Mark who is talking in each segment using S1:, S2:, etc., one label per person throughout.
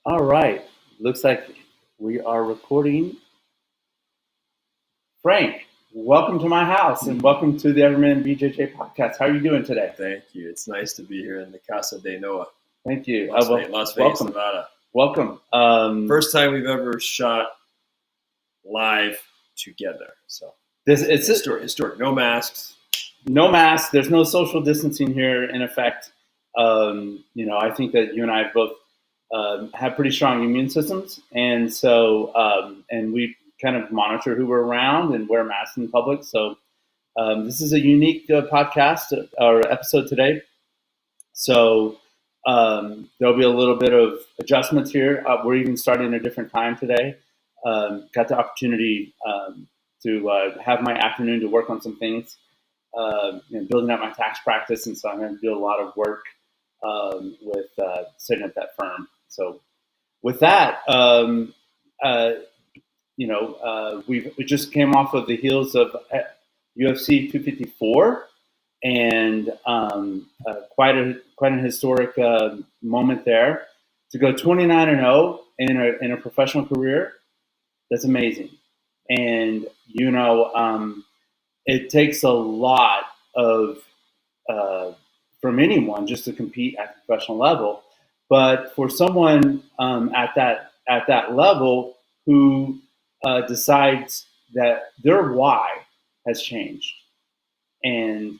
S1: All right. Looks like we are recording. Frank, welcome to my house and welcome to the Everyman BJJ podcast. How are you doing today?
S2: Thank you. It's nice to be here in the Casa de Noah.
S1: Thank you.
S2: Las Vegas,
S1: welcome.
S2: Nevada.
S1: Welcome.
S2: First time we've ever shot live together. So
S1: it's
S2: historic. No masks.
S1: No masks. There's no social distancing here in effect. I think that you and I both have pretty strong immune systems, and so and we kind of monitor who we're around and wear masks in public. So this is a unique podcast or episode today. So there'll be a little bit of adjustments here. We're even starting a different time today. Got the opportunity to have my afternoon to work on some things and building out my tax practice, and so I'm going to do a lot of work with setting up that firm. So with that, we just came off of the heels of UFC 254, and quite an historic moment there to go 29-0 in a professional career. That's amazing, and it takes a lot of from anyone just to compete at the professional level, but for someone at that level who decides that their why has changed and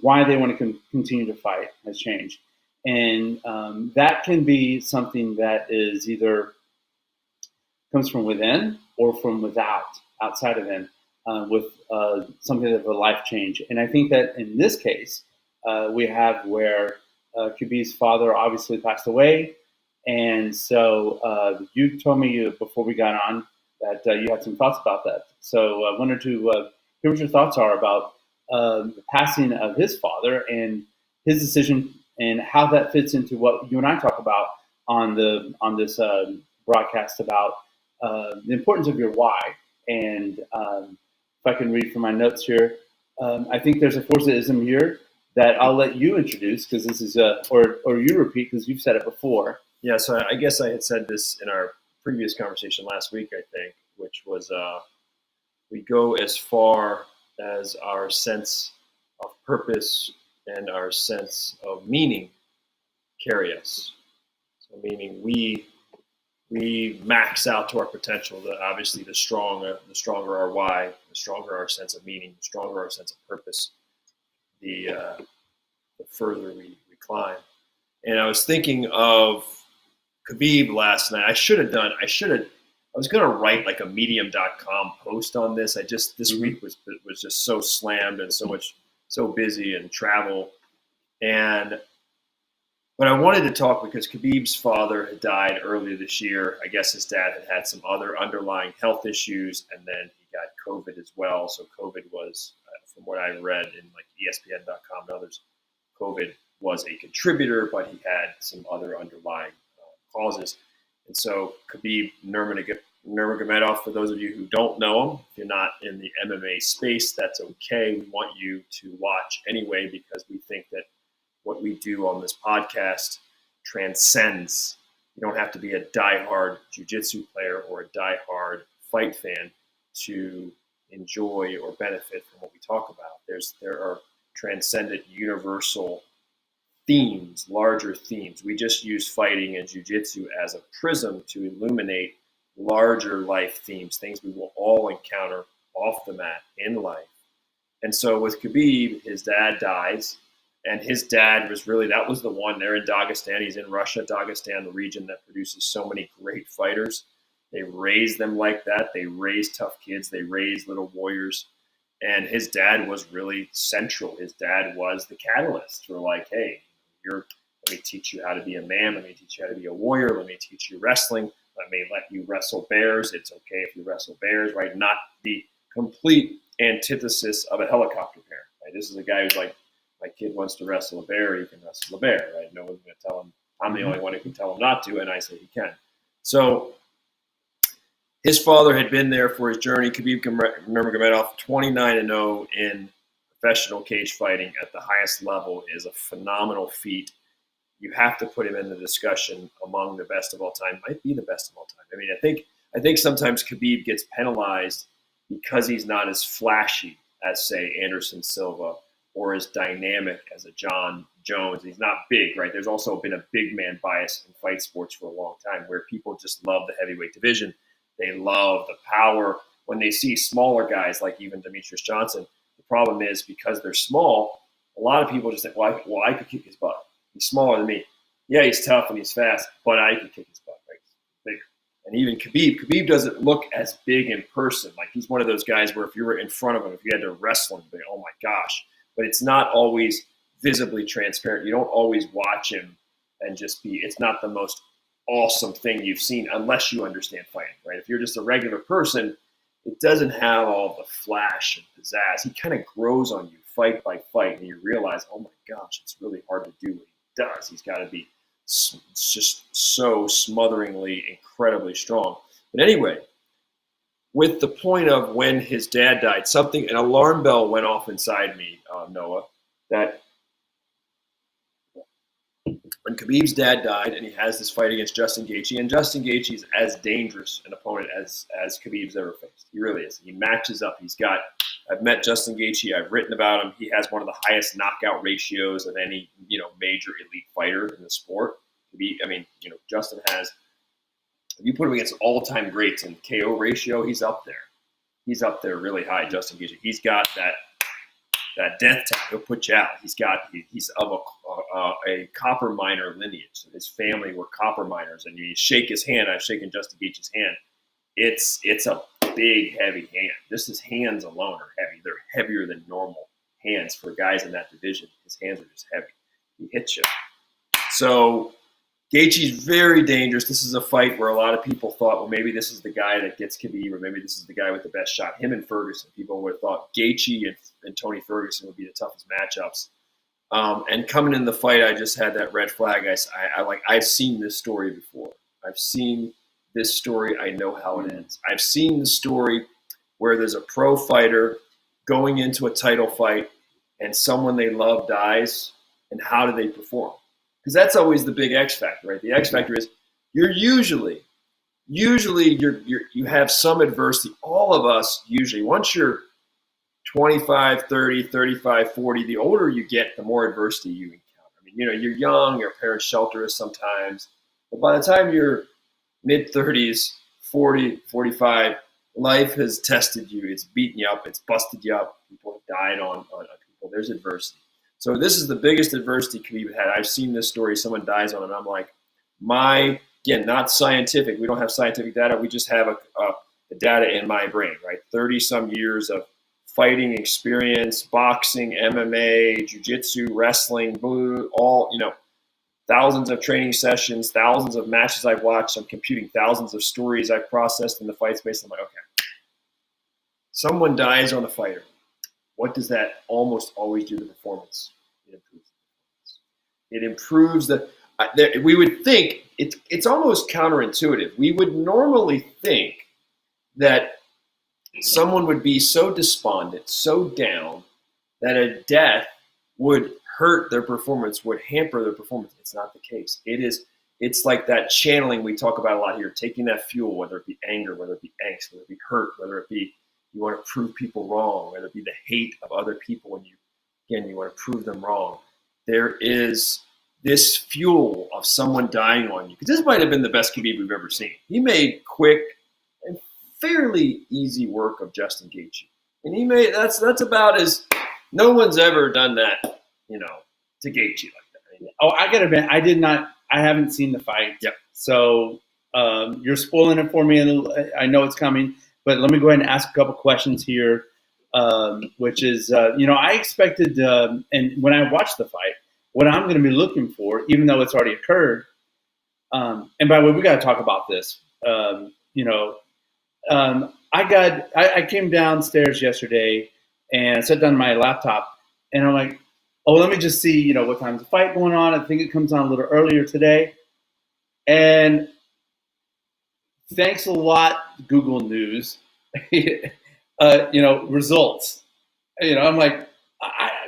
S1: why they want to continue to fight has changed, and that can be something that is either comes from within or from outside of them, with something of a life change. And I think that in this case, we have where Khabib's father obviously passed away. And so you told me before we got on that you had some thoughts about that. So I wanted to hear what your thoughts are about the passing of his father and his decision and how that fits into what you and I talk about on this broadcast about the importance of your why. And if I can read from my notes here, I think there's a force-ism here that I'll let you introduce, because this is or you repeat because you've said it before.
S2: Yeah, so I guess I had said this in our previous conversation last week, I think, which was we go as far as our sense of purpose and our sense of meaning carry us. So meaning we max out to our potential. Obviously, the stronger our why, the stronger our sense of meaning, the stronger our sense of purpose, the further we climb. And I was thinking of Khabib last night. I was going to write like a medium.com post on this. This week was just so slammed and so busy and travel. But I wanted to talk because Khabib's father had died earlier this year. I guess his dad had some other underlying health issues, and then he got COVID as well. So COVID was, from what I read in like ESPN.com and others, COVID was a contributor, but he had some other underlying causes. And so Khabib Nurmagomedov, for those of you who don't know him, if you're not in the MMA space, that's okay. We want you to watch anyway, because we think that what we do on this podcast transcends. You don't have to be a diehard jiu-jitsu player or a diehard fight fan to enjoy or benefit from what we talk about. There are transcendent, universal themes, larger themes. We just use fighting and jiu-jitsu as a prism to illuminate larger life themes, things we will all encounter off the mat in life. And so with Khabib, his dad dies. And his dad was that was the one. They're in Dagestan. He's in Russia, Dagestan, the region that produces so many great fighters. They raise them like that. They raise tough kids. They raise little warriors. And his dad was really central. His dad was the catalyst for like, hey, let me teach you how to be a man. Let me teach you how to be a warrior. Let me teach you wrestling. Let me let you wrestle bears. It's okay if you wrestle bears, right? Not the complete antithesis of a helicopter parent, right? This is a guy who's like, my kid wants to wrestle a bear, he can wrestle a bear, right? No one's going to tell him. I'm the only one who can tell him not to, and I say he can. So his father had been there for his journey. Khabib Nurmagomedov, 29-0 in professional cage fighting at the highest level, is a phenomenal feat. you have to put him in the discussion among the best of all time. Might be the best of all time. I mean, I think sometimes Khabib gets penalized because he's not as flashy as, say, Anderson Silva, or as dynamic as a John Jones. He's not big, right? There's also been a big man bias in fight sports for a long time, where people just love the heavyweight division. They love the power. When they see smaller guys like even Demetrius Johnson, the problem is because they're small, a lot of people just think, well, I could kick his butt. He's smaller than me. Yeah, he's tough and he's fast, but I could kick his butt, right? He's bigger. And even Khabib doesn't look as big in person. Like, he's one of those guys where if you were in front of him, if you had to wrestle him, you'd be like, oh my gosh. But it's not always visibly transparent. You don't always watch him and just be, it's not the most awesome thing you've seen unless you understand fighting, right? If you're just a regular person, it doesn't have all the flash and pizzazz. He kind of grows on you fight by fight, and you realize, oh my gosh, it's really hard to do what he does. He's got to be just so smotheringly, incredibly strong. But anyway, with the point of when his dad died, an alarm bell went off inside me, Noah, that when Khabib's dad died and he has this fight against Justin Gaethje, and Justin Gaethje is as dangerous an opponent as Khabib's ever faced. He really is. He matches up. I've met Justin Gaethje. I've written about him. He has one of the highest knockout ratios of any, major elite fighter in the sport. Justin has, if you put him against all-time greats in KO ratio, he's up there. He's up there really high, Justin Gaethje. He's got that death tap. He'll put you out. He's of a copper miner lineage. So his family were copper miners, and you shake his hand. I've shaken Justin Gaethje's hand. It's a big, heavy hand. Just his hands alone are heavy. They're heavier than normal hands for guys in that division. His hands are just heavy. He hits you. So Gaethje's very dangerous. This is a fight where a lot of people thought, well, maybe this is the guy that gets Khabib, or maybe this is the guy with the best shot. Him and Ferguson. People would have thought Gaethje and Tony Ferguson would be the toughest matchups. And coming in the fight, I just had that red flag. I've seen this story before. I've seen this story. I know how it ends. I've seen the story where there's a pro fighter going into a title fight and someone they love dies, and how do they perform? Because that's always the big X factor, right? The X factor is you're usually you have some adversity. All of us usually, once you're 25, 30, 35, 40, the older you get, the more adversity you encounter. I mean, you're young, your parents shelter us sometimes. But by the time you're mid-30s, 40, 45, life has tested you. It's beaten you up. It's busted you up. People have died on people. There's adversity. So this is the biggest adversity Khabib had. I've seen this story. Someone dies on it, and I'm like, again, not scientific. We don't have scientific data. We just have the data in my brain, right? 30-some years of fighting experience, boxing, MMA, jiu-jitsu, wrestling, thousands of training sessions, thousands of matches I've watched. I'm computing thousands of stories I've processed in the fight space. I'm like, okay, someone dies on a fighter. What does that almost always do to the performance? It improves the performance. We would think, it's almost counterintuitive. We would normally think that someone would be so despondent, so down, that a death would hurt their performance, would hamper their performance. It's not the case. It's like that channeling we talk about a lot here, taking that fuel, whether it be anger, whether it be angst, whether it be hurt, whether it be you want to prove people wrong, whether it be the hate of other people when you want to prove them wrong. There is this fuel of someone dying on you. Because this might have been the best Khabib we've ever seen. He made quick and fairly easy work of Justin Gaethje. And that's about as, no one's ever done that, to Gaethje like that.
S1: Oh, I gotta admit, I haven't seen the fight.
S2: Yep.
S1: So you're spoiling it for me, and I know it's coming. But let me go ahead and ask a couple questions here, which is, I expected, and when I watched the fight, what I'm going to be looking for, even though it's already occurred, and by the way, we got to talk about this. I came downstairs yesterday and I sat down on my laptop, and I'm like, oh, let me just see, what time's the fight going on. I think it comes on a little earlier today. And thanks a lot, Google News, results. I'm like,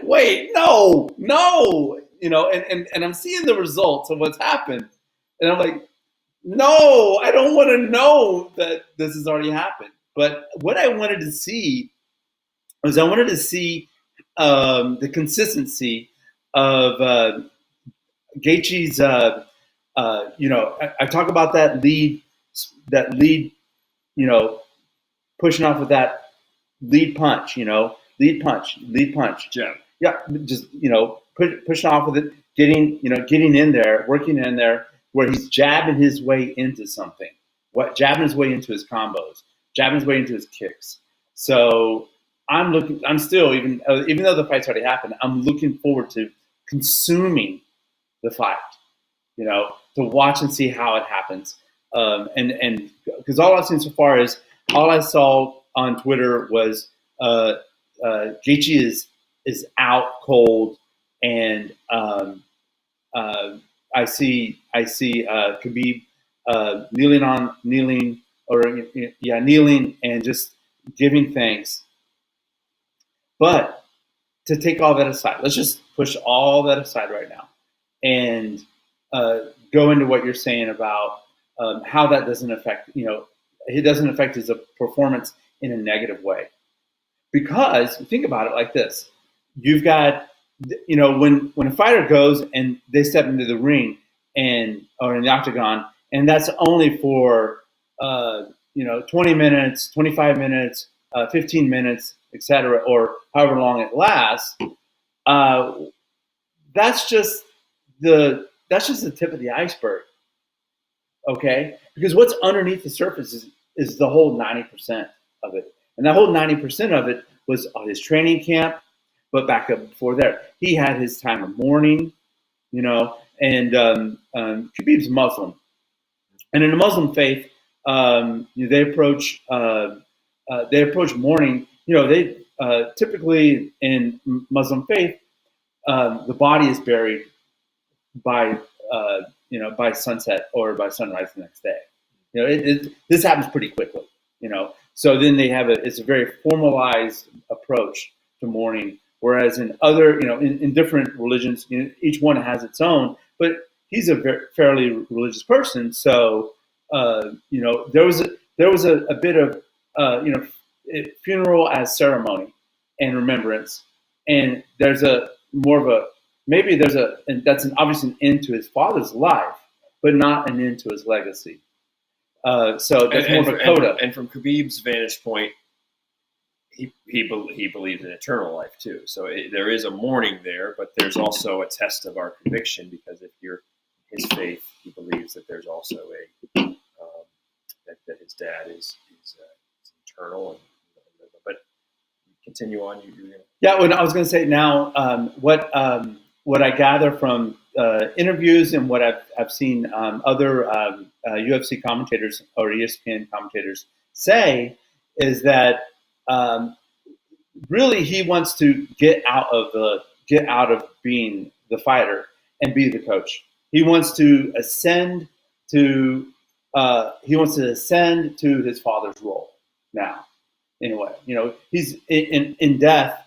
S1: wait, no. and I'm seeing the results of what's happened. And I'm like, no, I don't want to know that this has already happened. But what I wanted to see was the consistency of Gaethje's. I talk about that lead, pushing off with that lead punch, lead punch.
S2: Jab.
S1: Yeah, just pushing off with it, getting in there, working in there, where he's jabbing his way into something, jabbing his way into his combos, jabbing his way into his kicks. So I'm still, even though the fight's already happened, I'm looking forward to consuming the fight, to watch and see how it happens. And because all I've seen so far is, all I saw on Twitter was Gaethje is out cold, and I see Khabib kneeling and just giving thanks. But to take all that aside, let's just push all that aside right now, and go into what you're saying about how that doesn't affect, it doesn't affect his performance in a negative way. Because think about it like this: you've got, when a fighter goes and they step into the ring or in the octagon, and that's only for 20 minutes, 25 minutes, 15 minutes, etc., or however long it lasts. That's just the tip of the iceberg. Okay, because what's underneath the surface is the whole 90% of it, and that whole 90% of it was on his training camp. But back up before there, he had his time of mourning, and Khabib's Muslim, and in the Muslim faith, they approach mourning. They typically in Muslim faith, the body is buried by sunset or by sunrise the next day. This happens pretty quickly. So then it's a very formalized approach to mourning. Whereas in other, in different religions, each one has its own. But he's a fairly religious person, so there was a bit of funeral as ceremony and remembrance, and there's a more of a and that's obviously an end to his father's life, but not an end to his legacy. So that's more of a coda.
S2: And from Khabib's vantage point, he believes in eternal life too. So there is a mourning there, but there's also a test of our conviction, because if you're his faith, he believes that there's also that his dad is eternal. But continue on.
S1: Yeah, well, I was going to say now, what I gather from interviews and what I've seen other UFC commentators or ESPN commentators say is that really he wants to get out of being the fighter and be the coach. He wants to ascend to his father's role now. In a way, he's in death.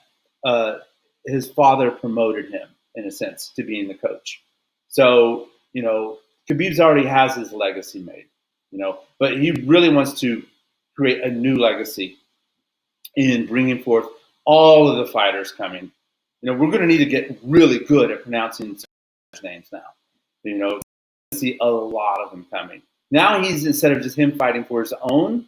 S1: His father promoted him in a sense to being the coach. So Khabib's already has his legacy made. But he really wants to create a new legacy in bringing forth all of the fighters coming. We're going to need to get really good at pronouncing names now. See a lot of them coming. Now instead of just him fighting for his own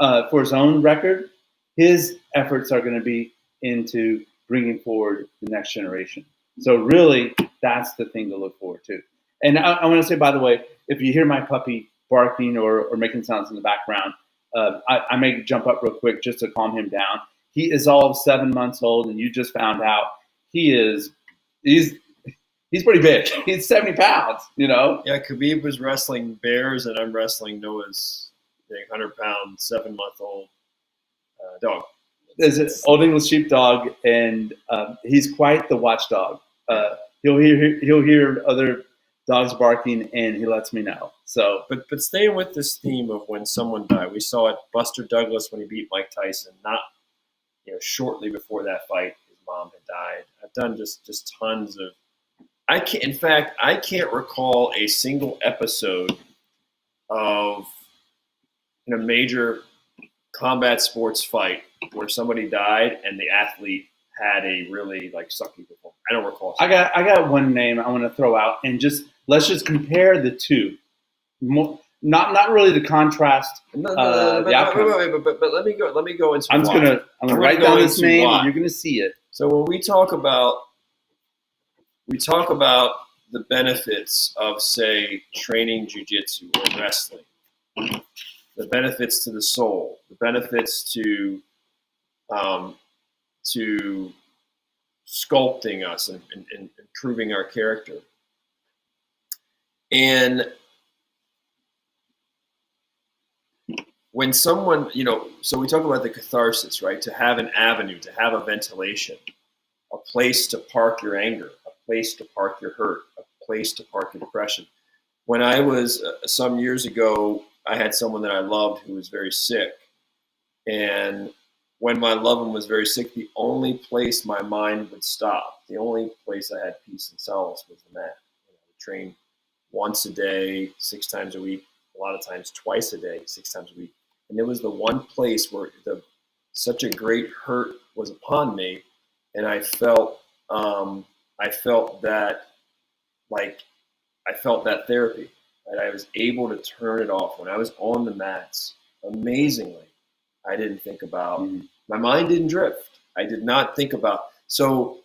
S1: record, his efforts are going to be into bringing forward the next generation. So really, that's the thing to look forward to. And I want to say, by the way, if you hear my puppy barking or making sounds in the background, I may jump up real quick just to calm him down. He is all of 7 months old, and you just found out he's pretty big. He's 70 pounds,
S2: Yeah, Khabib was wrestling bears, and I'm wrestling Noah's 100-pound, 7-month-old dog.
S1: There's an Old English sheepdog, and he's quite the watchdog. He'll hear other dogs barking, and he lets me know. So,
S2: but staying with this theme of when someone died, we saw it Buster Douglas when he beat Mike Tyson. Not shortly before that fight, his mom had died. I've done just tons of In fact, I can't recall a single episode of in a major combat sports fight where somebody died and the athlete had a really like sucky performance. I don't recall.
S1: I got one name I want to throw out, and let's just compare the two. Not really the contrast.
S2: But let me go into.
S1: I'm gonna write down this name. And you're gonna see it.
S2: So when we talk about the benefits of, say, training jiu-jitsu or wrestling, the benefits to the soul, the benefits to sculpting us and improving our character. And when someone, so we talk about the catharsis, right? To have an avenue, to have a ventilation, a place to park your anger, a place to park your hurt, a place to park your depression. When I was, some years ago, I had someone that I loved who was very sick. And when my loved one was very sick, the only place my mind would stop, the only place I had peace and solace was the mat. I trained once a day, 6 times a week, a lot of times twice a day, 6 times a week. And it was the one place where such a great hurt was upon me, and I felt that therapy. Right? I was able to turn it off when I was on the mats. Amazingly, I didn't think about. My mind didn't drift. I did not think about. So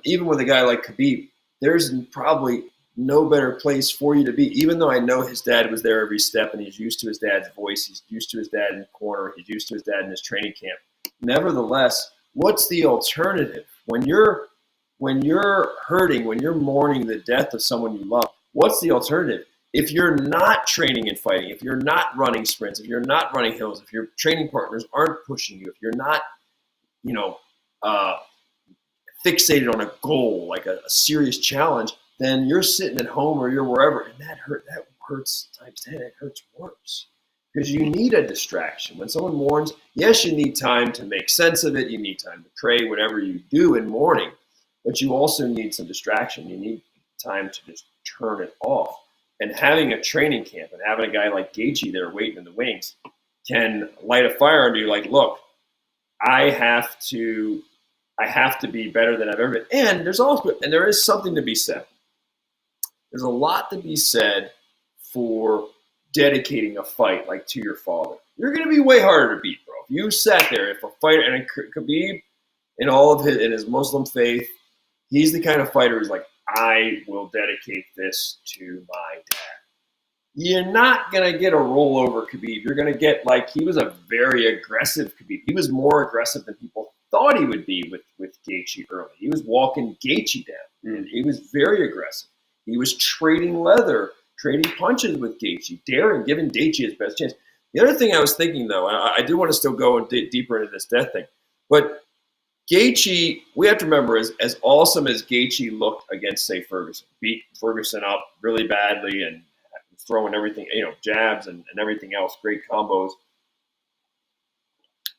S2: even with a guy like Khabib, there's probably no better place for you to be, even though I know his dad was there every step and he's used to his dad's voice, he's used to his dad in the corner, he's used to his dad in his training camp. Nevertheless, what's the alternative? When you're hurting, when you're mourning the death of someone you love, what's the alternative? If you're not training and fighting, if you're not running sprints, if you're not running hills, if your training partners aren't pushing you, if you're not, fixated on a goal, like a serious challenge, then you're sitting at home or you're wherever, and that hurts times 10. It hurts worse because you need a distraction. When someone mourns, yes, you need time to make sense of it. You need time to pray, whatever you do in mourning, but you also need some distraction. You need time to just turn it off. And having a training camp and having a guy like Gaethje there waiting in the wings can light a fire under you. Like, look, I have to be better than I've ever been. And there is something to be said. There's a lot to be said for dedicating a fight like to your father. You're going to be way harder to beat, bro. If you sat there, if a fighter, and Khabib, in his Muslim faith, he's the kind of fighter who's like, I will dedicate this to my dad. You're not going to get a rollover Khabib. You're going to get, he was a very aggressive Khabib. He was more aggressive than people thought he would be with Gaethje early. He was walking Gaethje down, and he was very aggressive. He was trading leather, trading punches with Gaethje, giving Gaethje his best chance. The other thing I was thinking, though, I do want to still go deeper into this death thing, but Gaethje, we have to remember, as awesome as Gaethje looked against, say, Ferguson, beat Ferguson up really badly and throwing everything, jabs and everything else, great combos.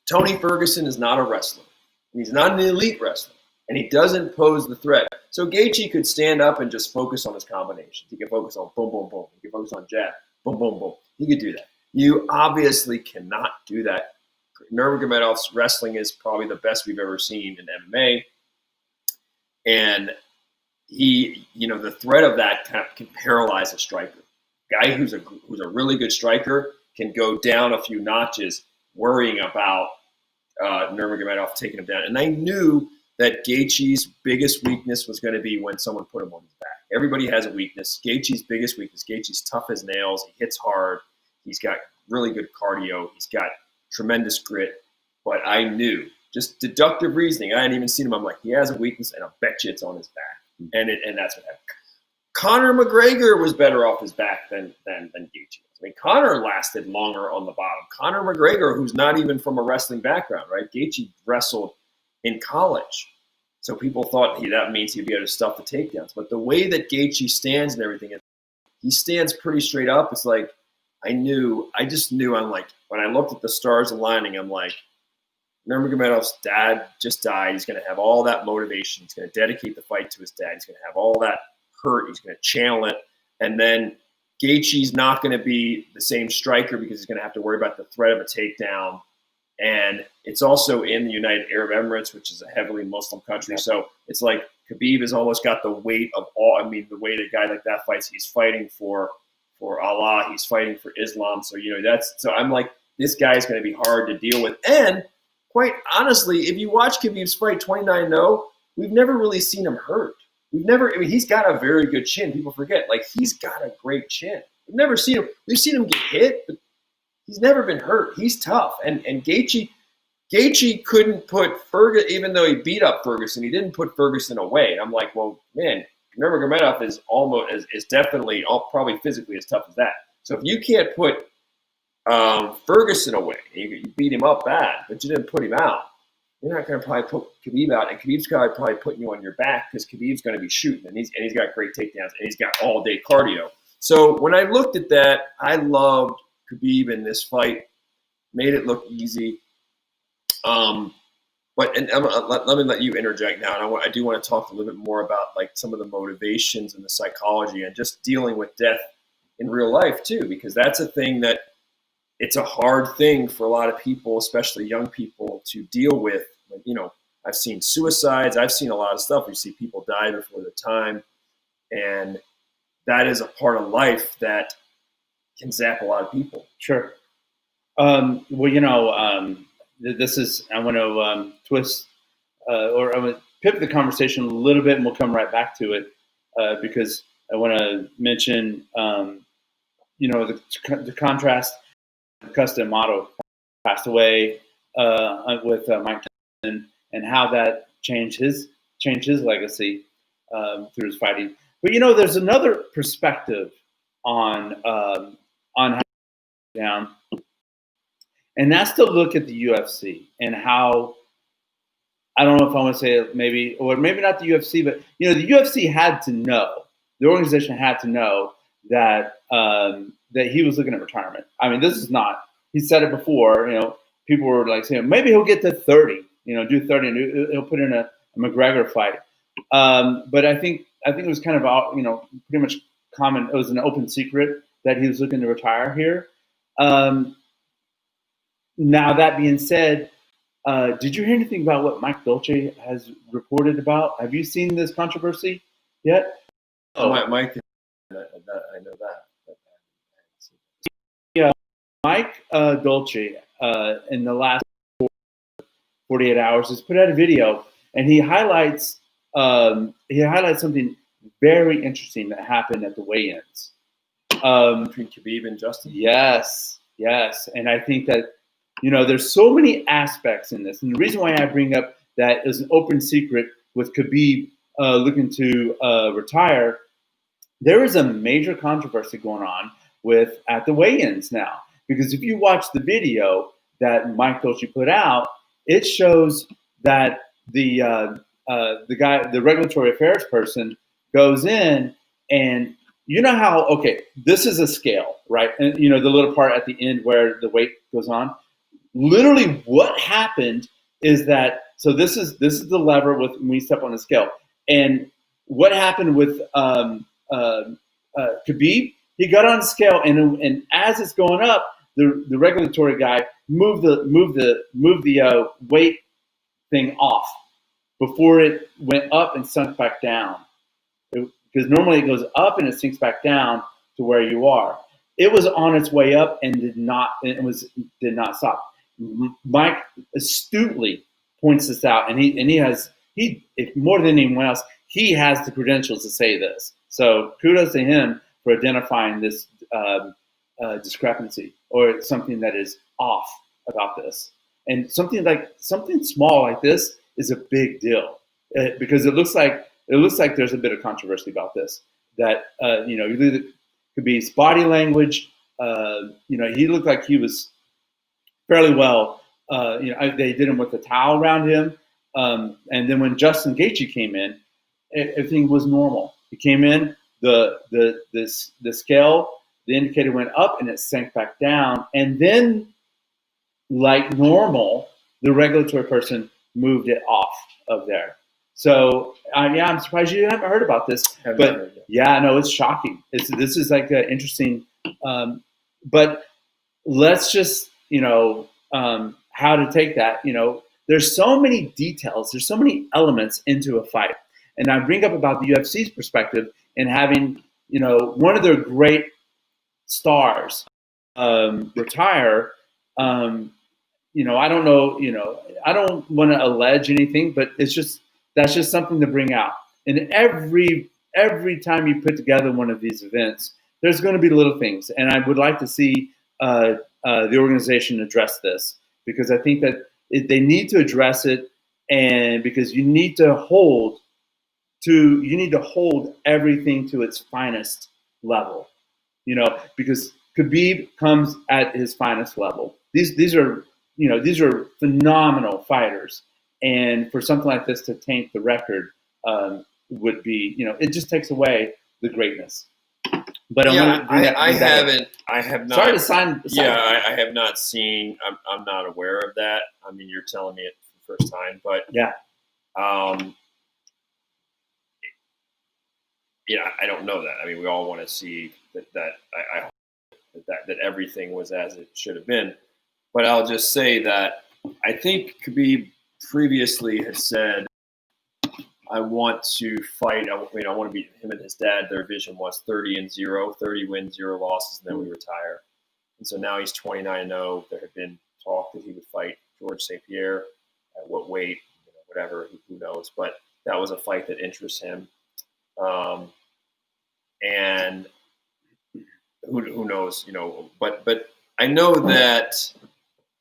S2: Tony Ferguson is not a wrestler. He's not an elite wrestler, and he doesn't pose the threat. So Gaethje could stand up and just focus on his combinations. He could focus on boom, boom, boom. He could focus on jab, boom, boom, boom. He could do that. You obviously cannot do that. Nurmagomedov's wrestling is probably the best we've ever seen in MMA. And he, the threat of that can paralyze a striker. Guy who's a really good striker can go down a few notches worrying about Nurmagomedov taking him down. And I knew that Gaethje's biggest weakness was going to be when someone put him on his back. Everybody has a weakness. Gaethje's biggest weakness. Gaethje's tough as nails. He hits hard. He's got really good cardio. He's got tremendous grit. But I knew, just deductive reasoning, I hadn't even seen him. I'm like, he has a weakness, and I bet you it's on his back. And that's what happened. Conor McGregor was better off his back than Gaethje. I mean, Conor lasted longer on the bottom. Conor McGregor, who's not even from a wrestling background, right? Gaethje wrestled in college. So people thought that means he'd be able to stuff the takedowns. But the way that Gaethje stands and everything, he stands pretty straight up. It's like, I just knew, I'm like, when I looked at the stars aligning, I'm like, Nurmagomedov's dad just died. He's going to have all that motivation. He's going to dedicate the fight to his dad. He's going to have all that hurt. He's going to channel it. And then Gaethje's not going to be the same striker because he's going to have to worry about the threat of a takedown. And it's also in the United Arab Emirates, which is a heavily Muslim country. So it's like Khabib has almost got the weight of all. I mean, the way a guy like that fights, he's fighting for Allah. He's fighting for Islam. So, so I'm like, this guy is going to be hard to deal with. And quite honestly, if you watch Khabib's fight 29-0, we've never really seen him hurt. He's got a very good chin. People forget, like, he's got a great chin. We've seen him get hit, but he's never been hurt. He's tough. And Gaethje couldn't put Ferguson, even though he beat up Ferguson, he didn't put Ferguson away. And I'm like, well, man, Nurmagomedov is definitely probably physically as tough as that. So if you can't put Ferguson away, you beat him up bad, but you didn't put him out, you're not going to probably put Khabib out, and Khabib's probably putting you on your back because Khabib's going to be shooting, and he's got great takedowns, and he's got all-day cardio. So when I looked at that, I loved Khabib in this fight, made it look easy. Let me let you interject now, and I do want to talk a little bit more about like some of the motivations and the psychology and just dealing with death in real life too, because that's a thing that it's a hard thing for a lot of people, especially young people, to deal with. I've seen suicides. I've seen a lot of stuff. We see people die before the time. And that is a part of life that can zap a lot of people.
S1: Sure. This is, I want to twist, or I want to pivot the conversation a little bit, and we'll come right back to it, because I want to mention, the contrast. Custom Motto passed away with Mike Tyson, and how that changed his legacy through his fighting. But there's another perspective on how down, and that's to look at the UFC and how, I don't know if I want to say it, maybe not the UFC, but the UFC had to know, the organization had to know that he was looking at retirement. I mean, this is not, he said it before, people were like saying, maybe he'll get to 30, do 30 and he'll put in a McGregor fight. But I think it was kind of, pretty much common. It was an open secret that he was looking to retire here. Now that being said, did you hear anything about what Mike Dolce has reported about? Have you seen this controversy yet?
S2: Mike, I know that.
S1: Yeah, Mike Dolce in the last 48 hours has put out a video, and he highlights something very interesting that happened at the weigh-ins
S2: between Khabib and Justin.
S1: Yes, and I think that there's so many aspects in this, and the reason why I bring up that is an open secret with Khabib looking to retire. There is a major controversy going on at the weigh-ins now, because if you watch the video that Mike Dolce put out, it shows that the regulatory affairs person goes in, and this is a scale, right? And the little part at the end where the weight goes on. Literally, what happened is that, so this is the lever when we step on the scale, and what happened with Khabib, he got on the scale, and as it's going up, the regulatory guy moved the weight thing off before it went up and sunk back down. Because normally it goes up and it sinks back down to where you are. It was on its way up and did not stop. Mike astutely points this out, and he more than anyone else, he has the credentials to say this. So kudos to him for identifying this discrepancy or something that is off about this. And something small like this is a big deal because it looks like there's a bit of controversy about this. That it could be his body language. He looked like he was fairly well. They did him with a towel around him, and then when Justin Gaethje came in, everything was normal. He came in, the scale, the indicator went up and it sank back down, and then, like normal, the regulatory person moved it off of there. So yeah, I'm surprised you haven't heard about this.
S2: Have not
S1: But
S2: heard yet.
S1: yeah, no, it's shocking. This is like an interesting. But let's just how to take that. There's so many details. There's so many elements into a fight, and I bring up about the UFC's perspective and having one of their great stars retire. I don't know, I don't want to allege anything, but that's just something to bring out. And every time you put together one of these events, there's going to be little things, and I would like to see the organization address this, because I think that they need to address it, and because you need to hold everything to its finest level, because Khabib comes at his finest level. These are phenomenal fighters, and for something like this to taint the record would be, it just takes away the greatness. But
S2: yeah, I have not.
S1: Sorry to sign.
S2: Yeah, I have not seen. I'm not aware of that. I mean, you're telling me it for the first time, but
S1: yeah.
S2: Yeah, I don't know that. I mean, we all want to see that. I hope that everything was as it should have been. But I'll just say that I think Khabib previously had said, I want to fight. I want to beat him and his dad. Their vision was 30-0, 30 wins, 0 losses, and then we retire. And so now he's 29-0. There had been talk that he would fight George St. Pierre at what weight, whatever, who knows. But that was a fight that interests him. And who knows, but I know that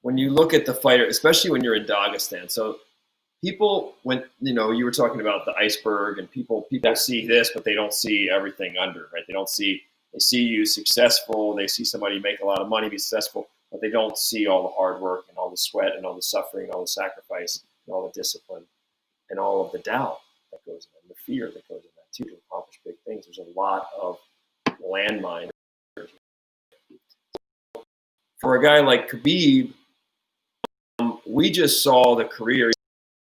S2: when you look at the fighter, especially when you're in Dagestan, so people, when you were talking about the iceberg, and people see this, but they don't see everything under, right? They see you successful, they see somebody make a lot of money, be successful, but they don't see all the hard work and all the sweat and all the suffering and all the sacrifice and all the discipline and all of the doubt that goes in, and the fear that goes in that too, to accomplish big things. There's a lot of landmine. For a guy like Khabib, we just saw the career,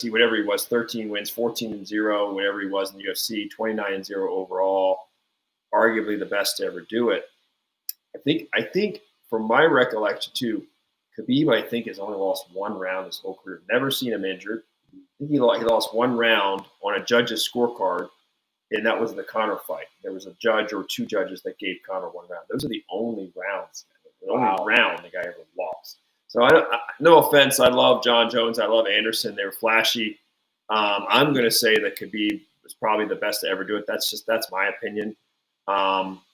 S2: whatever he was, 13 wins, 14-0, whatever he was in the UFC, 29-0 overall, arguably the best to ever do it. I think from my recollection too, Khabib, I think, has only lost one round his whole career. Never seen him injured. I think he lost one round on a judge's scorecard, and that was the Conor fight. There was a judge or two judges that gave Conor one round. Those are the only rounds, the only round the guy ever lost. So no offense, I love John Jones, I love Anderson. They were flashy. I'm going to say that Khabib was probably the best to ever do it. That's my opinion. 29-0,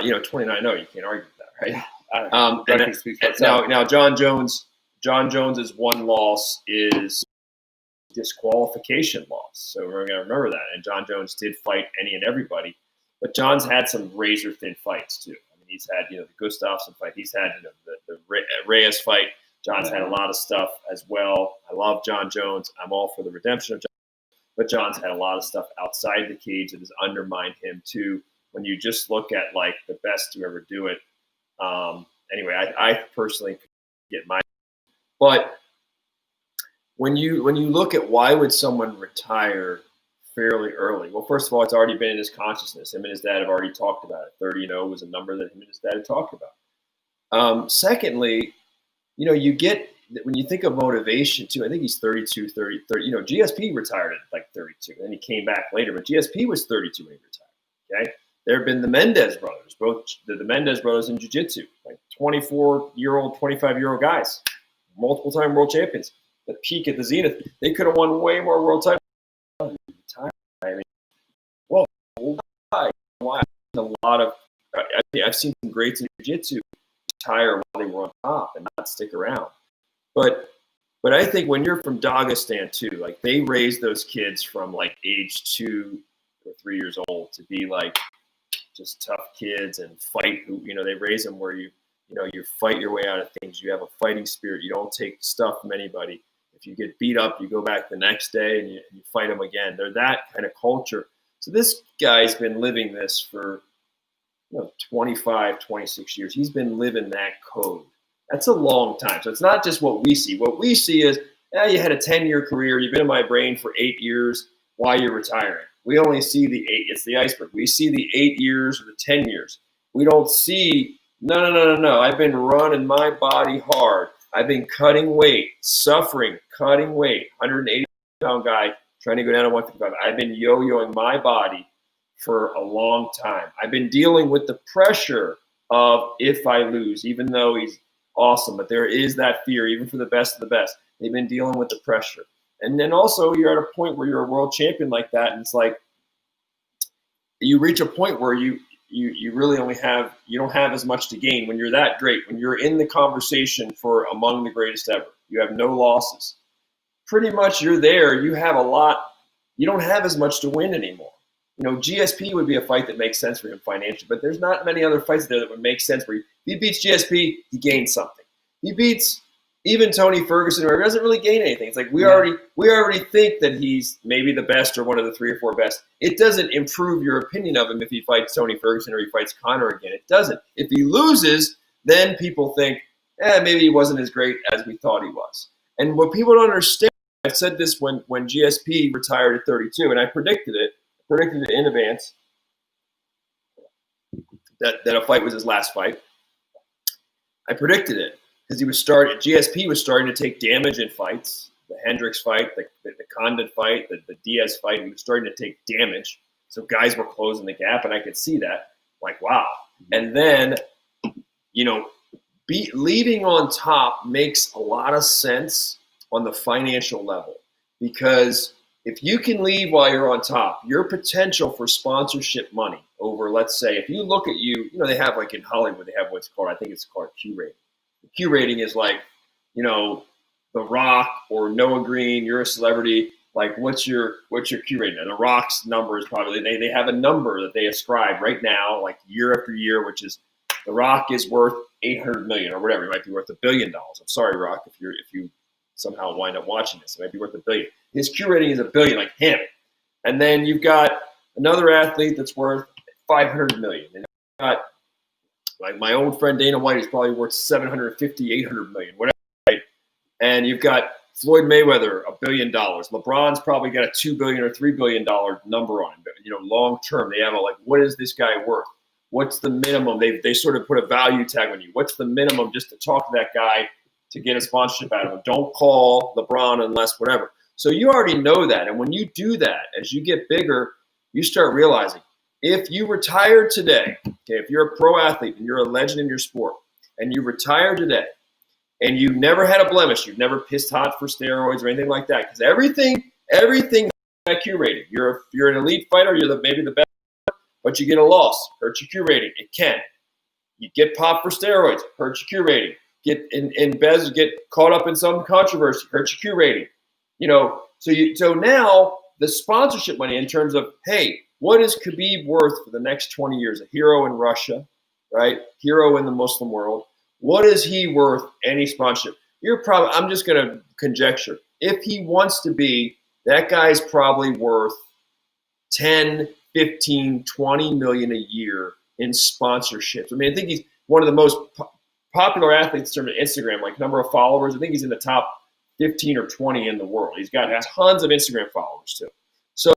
S2: you can't argue with that, right? Now John Jones's one loss is disqualification loss. So we're going to remember that. And John Jones did fight any and everybody, but John's had some razor thin fights too. I mean, he's had, the Gustafsson fight. He's had, the Reyes fight. John's had a lot of stuff as well. I love John Jones. I'm all for the redemption of John, but John's had a lot of stuff outside the cage that has undermined him too. When you just look at like the best to ever do it. Anyway, I personally get my, but when you look at why would someone retire fairly early? Well, first of all, it's already been in his consciousness. Him and his dad have already talked about it. 30-0 was a number that him and his dad had talked about. Secondly, you get, when you think of motivation too, I think he's 32, 30. GSP retired at like 32, and then he came back later, but GSP was 32 when he retired. Okay. There have been the Mendez brothers, both the Mendez brothers in jiu-jitsu, like 24-year-old, 25-year-old guys, multiple-time world champions. The peak at the zenith, they could have won way more world titles. I mean, well, why? A lot of, I've seen some greats in jiu-jitsu retire while they were on top and not stick around. But I think when you're from Dagestan too, like they raise those kids from like age 2 or 3 years old to be like just tough kids and fight. They raise them where you fight your way out of things. You have a fighting spirit. You don't take stuff from anybody. If you get beat up, you go back the next day and you fight them again. They're that kind of culture. So this guy's been living this for 25, 26 years. He's been living that code. That's a long time. So it's not just what we see. What we see is Yeah, you had a 10-year career. You've been in my brain for 8 years. Why you're retiring? We only see the 8. It's the iceberg. We see the 8 years or the 10 years. We don't see, no. I've been running my body hard. I've been cutting weight, suffering, cutting weight. 180-pound guy trying to go down to 155. I've been yo-yoing my body for a long time. I've been dealing with the pressure of if I lose, even though he's awesome. But there is that fear, even for the best of the best. They've been dealing with the pressure. And then also you're at a point where you're a world champion like that, and it's like you reach a point where you really only have, you don't have as much to gain when you're that great, when you're in the conversation for among the greatest ever. You have no losses. Pretty much you're there. You have a lot. You don't have as much to win anymore. You know, GSP would be a fight that makes sense for him financially, but there's not many other fights there that would make sense for you. If he beats GSP, he gains something. He beats even Tony Ferguson, who doesn't really gain anything. It's like we already think that he's maybe the best or one of the 3 or 4 best. It doesn't improve your opinion of him if he fights Tony Ferguson or he fights Conor again. It doesn't. If he loses, then people think, maybe he wasn't as great as we thought he was. And what people don't understand, I've said this when GSP retired at 32, and I predicted it in advance that a fight was his last fight. I predicted it. Because GSP was starting to take damage in fights. The Hendricks fight, the Condit fight, the Diaz fight, he was starting to take damage. So guys were closing the gap, and I could see that. Like, wow. And then, you know, leaving on top makes a lot of sense on the financial level. Because if you can leave while you're on top, your potential for sponsorship money over, let's say, if you look at you know, they have like in Hollywood, they have what's called, I think it's called Q rating. Q rating is like, you know, The Rock or Noah Green, you're a celebrity. Like, what's your Q rating? And The Rock's number is probably, they have a number that they ascribe right now, like year after year, which is The Rock is worth $800 million or whatever. It might be worth $1 billion. I'm sorry, Rock, if you somehow wind up watching this, it might be worth $1 billion. His Q rating is $1 billion, like him. And then you've got another athlete that's worth $500 million. And you've got, like my old friend Dana White is probably worth $750, $800 million, whatever. Right? And you've got Floyd Mayweather, $1 billion. LeBron's probably got a $2 billion or $3 billion number on him. You know, long term, they have a like, what is this guy worth? What's the minimum? They sort of put a value tag on you. What's the minimum just to talk to that guy to get a sponsorship out of him? Don't call LeBron unless whatever. So you already know that, and when you do that, as you get bigger, you start realizing. If you retire today, okay, if you're a pro athlete and you're a legend in your sport, and you retire today, and you never had a blemish, you've never pissed hot for steroids or anything like that, because everything that Q rating. You're an elite fighter, you're maybe the best, but you get a loss, hurts your Q rating. It can. You get popped for steroids, hurts your Q rating. Get caught up in some controversy, hurts your Q rating. You know, so now the sponsorship money in terms of, hey, what is Khabib worth for the next 20 years? A hero in Russia, right? Hero in the Muslim world. What is he worth any sponsorship? I'm just going to conjecture. If he wants to be, that guy's probably worth 10, 15, 20 million a year in sponsorships. I mean, I think he's one of the most popular athletes in terms of Instagram, like number of followers. I think he's in the top 15 or 20 in the world. He's got tons of Instagram followers too. So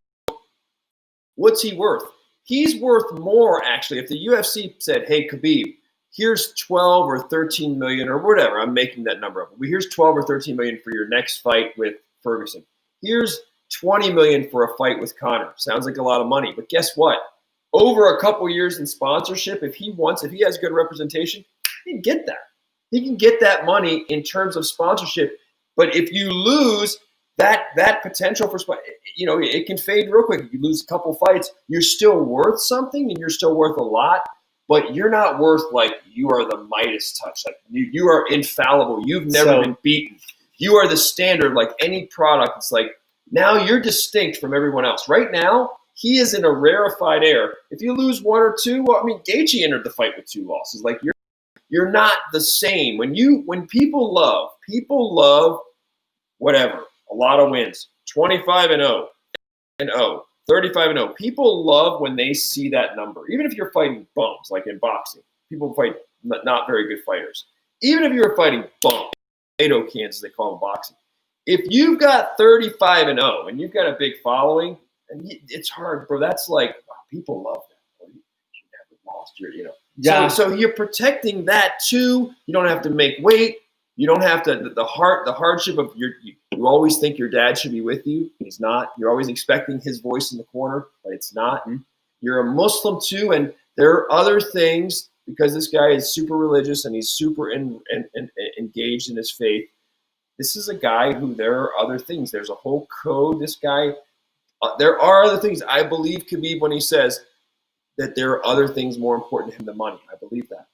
S2: what's he worth? He's worth more, actually. If the UFC said, hey, Khabib, here's 12 or 13 million or whatever, I'm making that number up. Here's 12 or 13 million for your next fight with Ferguson. Here's 20 million for a fight with Conor. Sounds like a lot of money, but guess what? Over a couple years in sponsorship, if he has good representation, he can get that. He can get that money in terms of sponsorship. But if you lose that potential for, you know, it can fade real quick. If you lose a couple fights, you're still worth something and you're still worth a lot, but you're not worth like you are the Midas touch. Like you are infallible. You've never been beaten. You are the standard, like any product. It's like now you're distinct from everyone else. Right now, he is in a rarefied air. If you lose one or two, well, I mean, Gaethje entered the fight with 2 losses. Like you're not the same. When people love whatever, a lot of wins, 25-0 and 0, 35-0. People love when they see that number. Even if you're fighting bums, like in boxing, people fight not very good fighters. Even if you're fighting bums, tomato cans, as they call them in boxing. if you've got 35-0 and you've got a big following, and it's hard, bro. That's like, wow, people love that. Well, you never lost your,
S1: Yeah.
S2: So you're protecting that too. You don't have to make weight. You don't have to the hardship of you always think your dad should be with you. He's not. You're always expecting his voice in the corner, but it's not.
S1: Mm-hmm.
S2: You're a Muslim too, and there are other things because this guy is super religious and he's super engaged in his faith. This is a guy who there are other things. There's a whole code. This guy, there are other things. I believe Khabib when he says that there are other things more important to him than money. I believe that.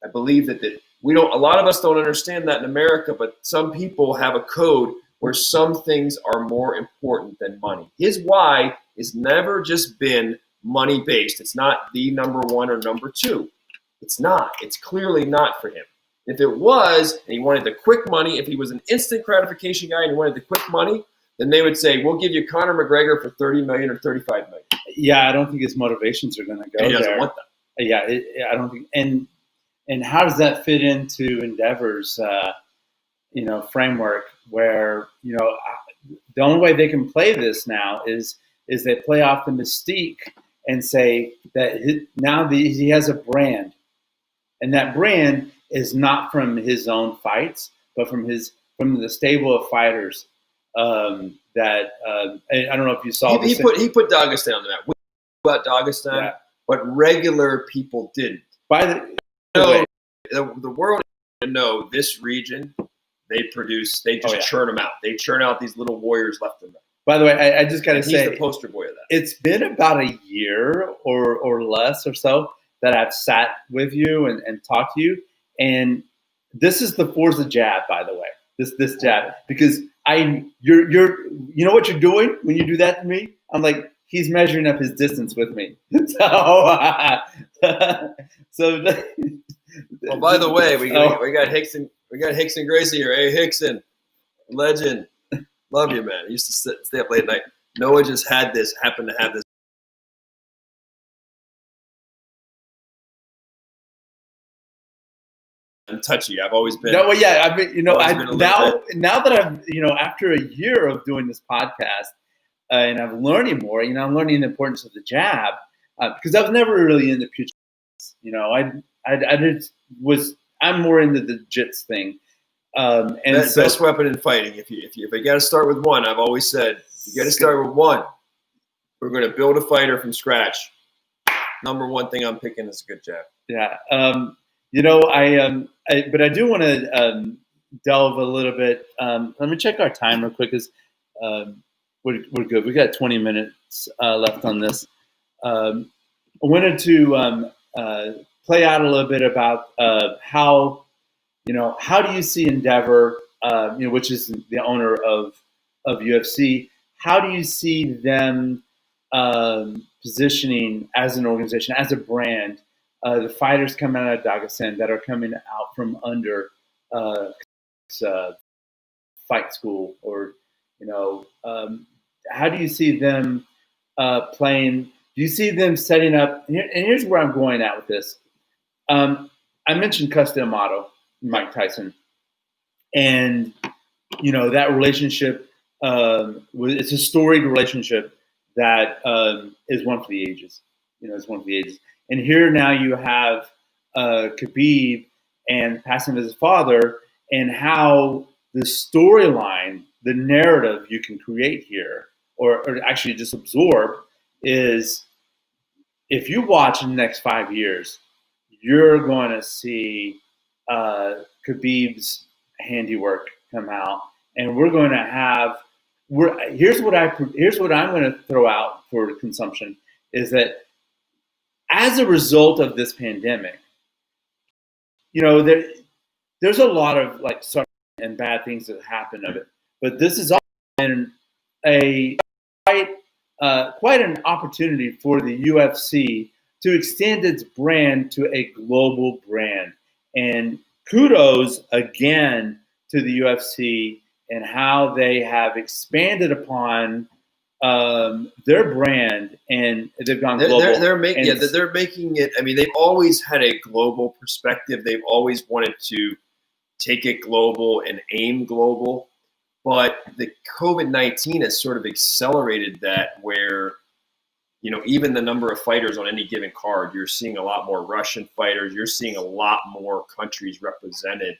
S2: I believe that we don't. A lot of us don't understand that in America, but some people have a code where some things are more important than money. His why has never just been money based. It's not the number one or number two. It's not. It's clearly not for him. If it was, and he wanted the quick money, if he was an instant gratification guy and he wanted the quick money, then they would say, "We'll give you Conor McGregor for $30 million or $35 million."
S1: Yeah, I don't think his motivations are going to go there.
S2: He doesn't want that.
S1: Yeah, I don't think. And how does that fit into Endeavor's, framework? Where the only way they can play this now is they play off the mystique and say that he has a brand, and that brand is not from his own fights, but from the stable of fighters. I don't know if you saw.
S2: He put Dagestan on the map. We knew about Dagestan,
S1: Yeah.
S2: but regular people didn't.
S1: By the way,
S2: the world to know this region. They just churn them out. They churn out these little warriors left and right.
S1: By the way, I just got to say,
S2: he's the poster boy of that.
S1: It's been about a year or less or so that I've sat with you and talked to you, and this is the Forza jab, by the way. This jab, because you're you know what you're doing when you do that to me? I'm like, he's measuring up his distance with me. So
S2: well, by the way, we got Hickson. We got Hickson Gracie here. Hey, Hickson, legend. Love you, man. I used to stay up late at night. Noah just happened to have this. I'm touchy. I've always been.
S1: No, well, yeah. I mean, now that I've, after a year of doing this podcast, and I'm learning more. I'm learning the importance of the jab because I was never really into jiu-jitsu. I'm more into the jits thing.
S2: Best weapon in fighting. If you got to start with one, I've always said you got to start with one. We're going to build a fighter from scratch. Number one thing I'm picking is a good jab.
S1: Yeah. But I do want to delve a little bit. Let me check our time real quick. Cause we're good. We got 20 minutes left on this. I wanted to play out a little bit about how do you see Endeavor, which is the owner of UFC? How do you see them positioning as an organization, as a brand? The fighters coming out of Dagestan that are coming out from under fight school, or how do you see them playing? Do you see them setting up? And here's where I'm going at with this. I mentioned Custa Amato, Mike Tyson, and that relationship. It's a storied relationship that is one for the ages. It's one for the ages. And here now you have Khabib and passing as his father, and how the storyline, the narrative you can create here, or actually just absorb, is if you watch in the next 5 years, you're going to see Khabib's handiwork come out, and we're going to have. Here's what I'm going to throw out for consumption is that as a result of this pandemic, there's a lot of sorry and bad things that happen of it, but this is also been quite an opportunity for the UFC to extend its brand to a global brand. And kudos again to the UFC and how they have expanded upon their brand, and they've gone global.
S2: They're making it. I mean, they've always had a global perspective. They've always wanted to take it global and aim global. But the COVID-19 has sort of accelerated that, where, even the number of fighters on any given card, you're seeing a lot more Russian fighters. You're seeing a lot more countries represented.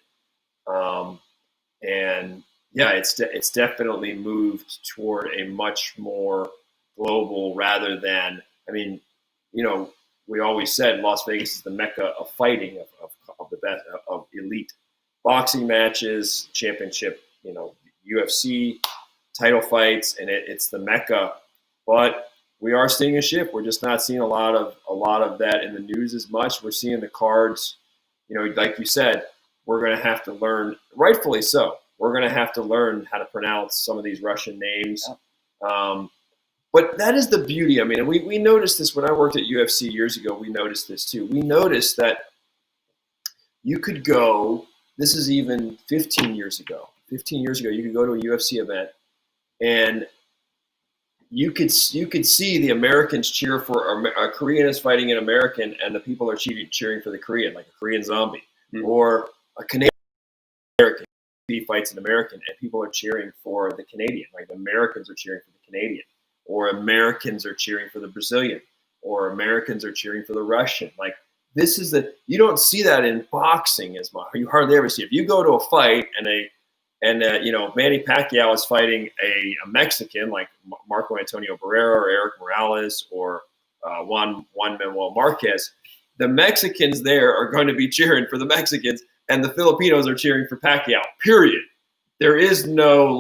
S2: And yeah, it's definitely moved toward a much more global, rather than, we always said Las Vegas is the mecca of fighting, of the best, of elite boxing matches, championship, UFC title fights, and it's the mecca. But we are seeing a shift. We're just not seeing a lot of that in the news as much. We're seeing the cards, like you said, we're going to have to learn, rightfully so. We're going to have to learn how to pronounce some of these Russian names. Yeah. But that is the beauty. I mean, we noticed this when I worked at UFC years ago. We noticed this too. We noticed that you could go, this is even 15 years ago. 15 years ago, you could go to a UFC event and you could see the Americans cheer for a Korean is fighting an American, and the people are cheering for the Korean, like a Korean zombie. Mm-hmm. Or a Canadian American fights an American, and people are cheering for the Canadian, like Americans are cheering for the Canadian. Or Americans are cheering for the Brazilian, or Americans are cheering for the Russian. Like, this is you don't see that in boxing as much. You hardly ever see it. If you go to a fight and Manny Pacquiao is fighting a Mexican like Marco Antonio Barrera or Eric Morales or Juan Manuel Marquez, the Mexicans there are going to be cheering for the Mexicans, and the Filipinos are cheering for Pacquiao. Period. There is no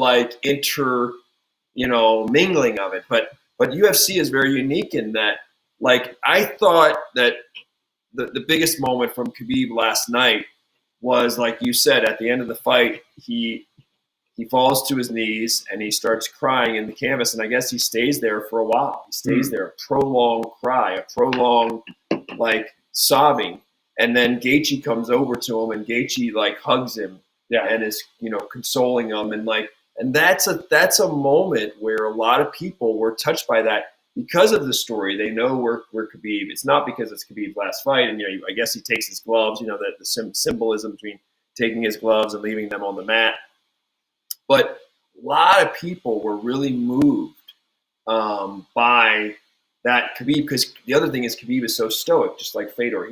S2: mingling of it. But UFC is very unique in that, like, I thought that the biggest moment from Khabib last night was, like you said, at the end of the fight, he falls to his knees and he starts crying in the canvas, and I guess he stays there for a while. He stays there, a prolonged cry, a prolonged, sobbing. And then Gaethje comes over to him, and Gaethje, hugs him and is, consoling him. And that's a moment where a lot of people were touched by that because of the story. They know where Khabib. It's not because it's Khabib's last fight, and I guess he takes his gloves. The symbolism between taking his gloves and leaving them on the mat. But a lot of people were really moved by that Khabib, because the other thing is Khabib is so stoic, just like Fedor.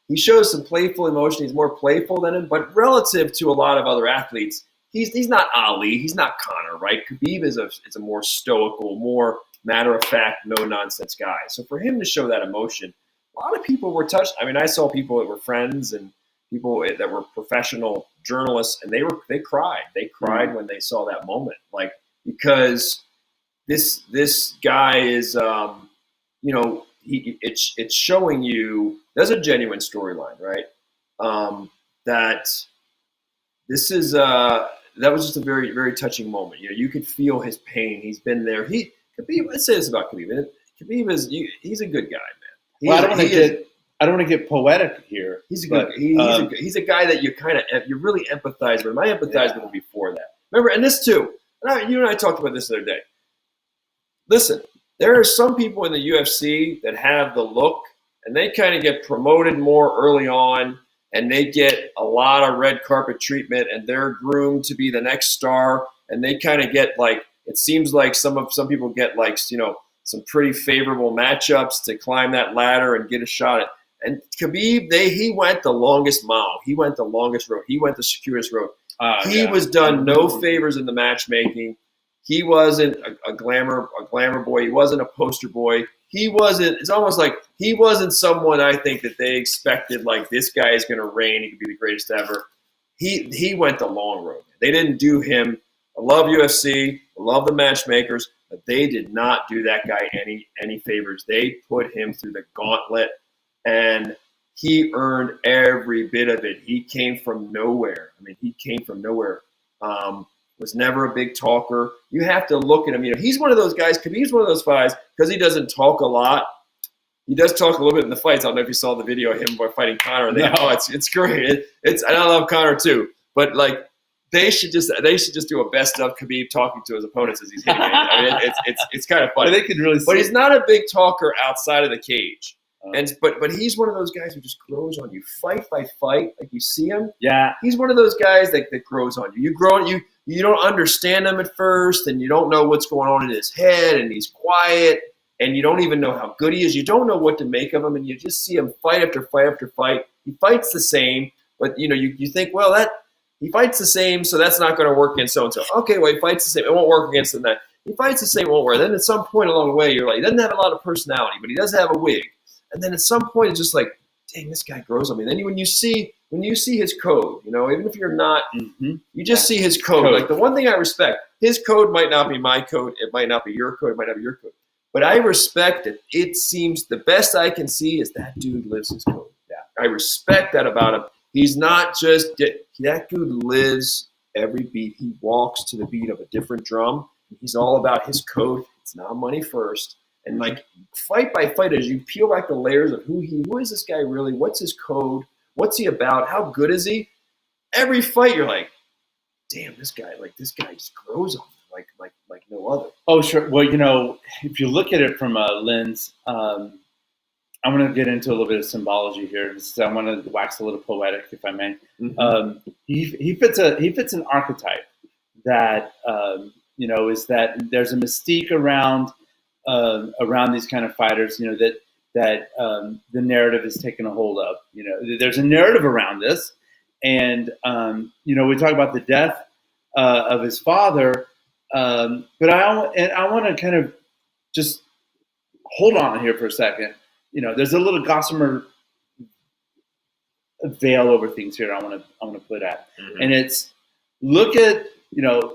S2: He shows some playful emotion. He's more playful than him, but relative to a lot of other athletes, he's not Ali, he's not Conor, right? Khabib is a more stoical, more matter-of-fact, no-nonsense guy. So for him to show that emotion, a lot of people were touched. I mean, I saw people that were friends and people that were professional journalists, and they cried. They cried when they saw that moment, because this guy is, it's showing you there's a genuine storyline, right? That this is that was just a very, very touching moment. You could feel his pain. He's been there. Khabib. Let's say this about Khabib. Khabib he's a good guy, man.
S1: I don't want to get poetic here.
S2: He's a guy that you really empathize with. I empathized with him before that. Remember, and this too. You and I talked about this the other day. Listen, there are some people in the UFC that have the look, and they kind of get promoted more early on, and they get a lot of red carpet treatment, and they're groomed to be the next star, and they kind of get it seems like some people get some pretty favorable matchups to climb that ladder and get a shot at. And Khabib, he went the longest mile. He went the longest road. He went the circuitous road. He was done no favors in the matchmaking. He wasn't a glamour boy. He wasn't a poster boy. He wasn't. It's almost like he wasn't someone I think that they expected. This guy is going to reign. He could be the greatest ever. He went the long road. They didn't do him. I love UFC. I love the matchmakers, but they did not do that guy any favors. They put him through the gauntlet, and he earned every bit of it. He came from nowhere. Was never a big talker. You have to look at him. He's one of those guys. Khabib's one of those guys because he doesn't talk a lot. He does talk a little bit in the fights. I don't know if you saw the video of him fighting Conor. It's great. And I love Conor too. But they should just do a best of Khabib talking to his opponents as he's hitting it. It's kind of funny.
S1: They could really.
S2: But he's not a big talker outside of the cage. But he's one of those guys who just grows on you, fight by fight. Like you see him,
S1: Yeah.
S2: he's one of those guys that grows on you. You don't understand him at first, and you don't know what's going on in his head, and he's quiet, and you don't even know how good he is. You don't know what to make of him, and you just see him fight after fight after fight. He fights the same, but you think, well, that he fights the same, so that's not going to work against so and so. Okay, well, he fights the same, it won't work against him. That he fights the same, it won't work. Then at some point along the way, you're like, he doesn't have a lot of personality, but he does have a wig. And then at some point, it's just like, dang, this guy grows on me. Then when you see his code, even if you're not, you just see his code. Like the one thing I respect, his code might not be my code. It might not be your code. It might not be your code. But I respect that. It seems the best I can see is that dude lives his code. Yeah, I respect that about him. He's not just that dude lives every beat. He walks to the beat of a different drum. He's all about his code. It's not money first. And like fight by fight, as you peel back the layers of who is this guy really? What's his code? What's he about? How good is he? Every fight, you're like, damn, this guy just grows on me like no other.
S1: Oh, sure. Well, if you look at it from a lens, I'm going to get into a little bit of symbology here. So I'm going to wax a little poetic, if I may. Mm-hmm. He fits an archetype that is that there's a mystique around these kind of fighters, that the narrative is taken a hold of. There's a narrative around this, and we talk about the death of his father, but I want to kind of just hold on here for a second. There's a little gossamer veil over things here. I want to put at, and it's look at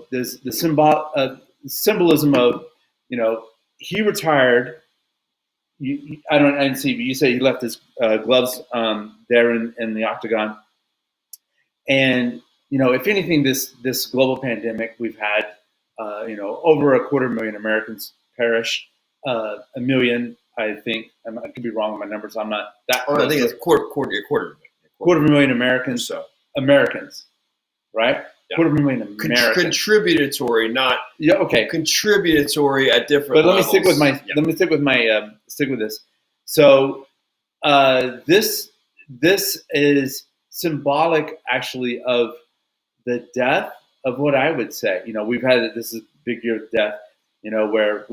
S1: there's the symbolism of he retired. I didn't see, but you say he left his gloves there in the octagon. And if anything, this global pandemic, we've had over 250,000 Americans perish. 1 million, I think. I could be wrong with my numbers. I'm not that.
S2: I think it's quarter
S1: of a million Americans.
S2: So
S1: Americans, right? Yeah. 250,000 Americans.
S2: Contributory, not contributory at different.
S1: But
S2: levels.
S1: Let me stick with this. So this is symbolic, actually, of the death of what I would say. We've had this is a big year of death. Where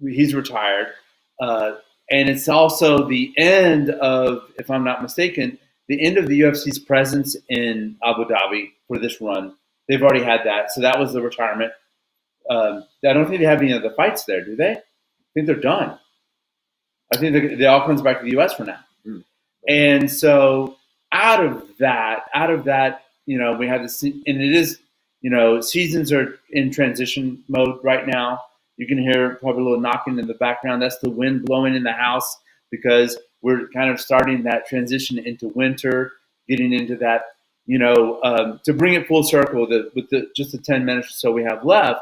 S1: he's retired, and it's also the end of, if I'm not mistaken, the end of the UFC's presence in Abu Dhabi for this run. They've already had that. So that was the retirement. I don't think they have any other fights there, do they? I think they're done. I think they all comes back to the U.S. for now. Mm. And so out of that, we have this, and it is, seasons are in transition mode right now. You can hear probably a little knocking in the background. That's the wind blowing in the house, because we're kind of starting that transition into winter, getting into that, to bring it full circle with just the 10 minutes or so we have left,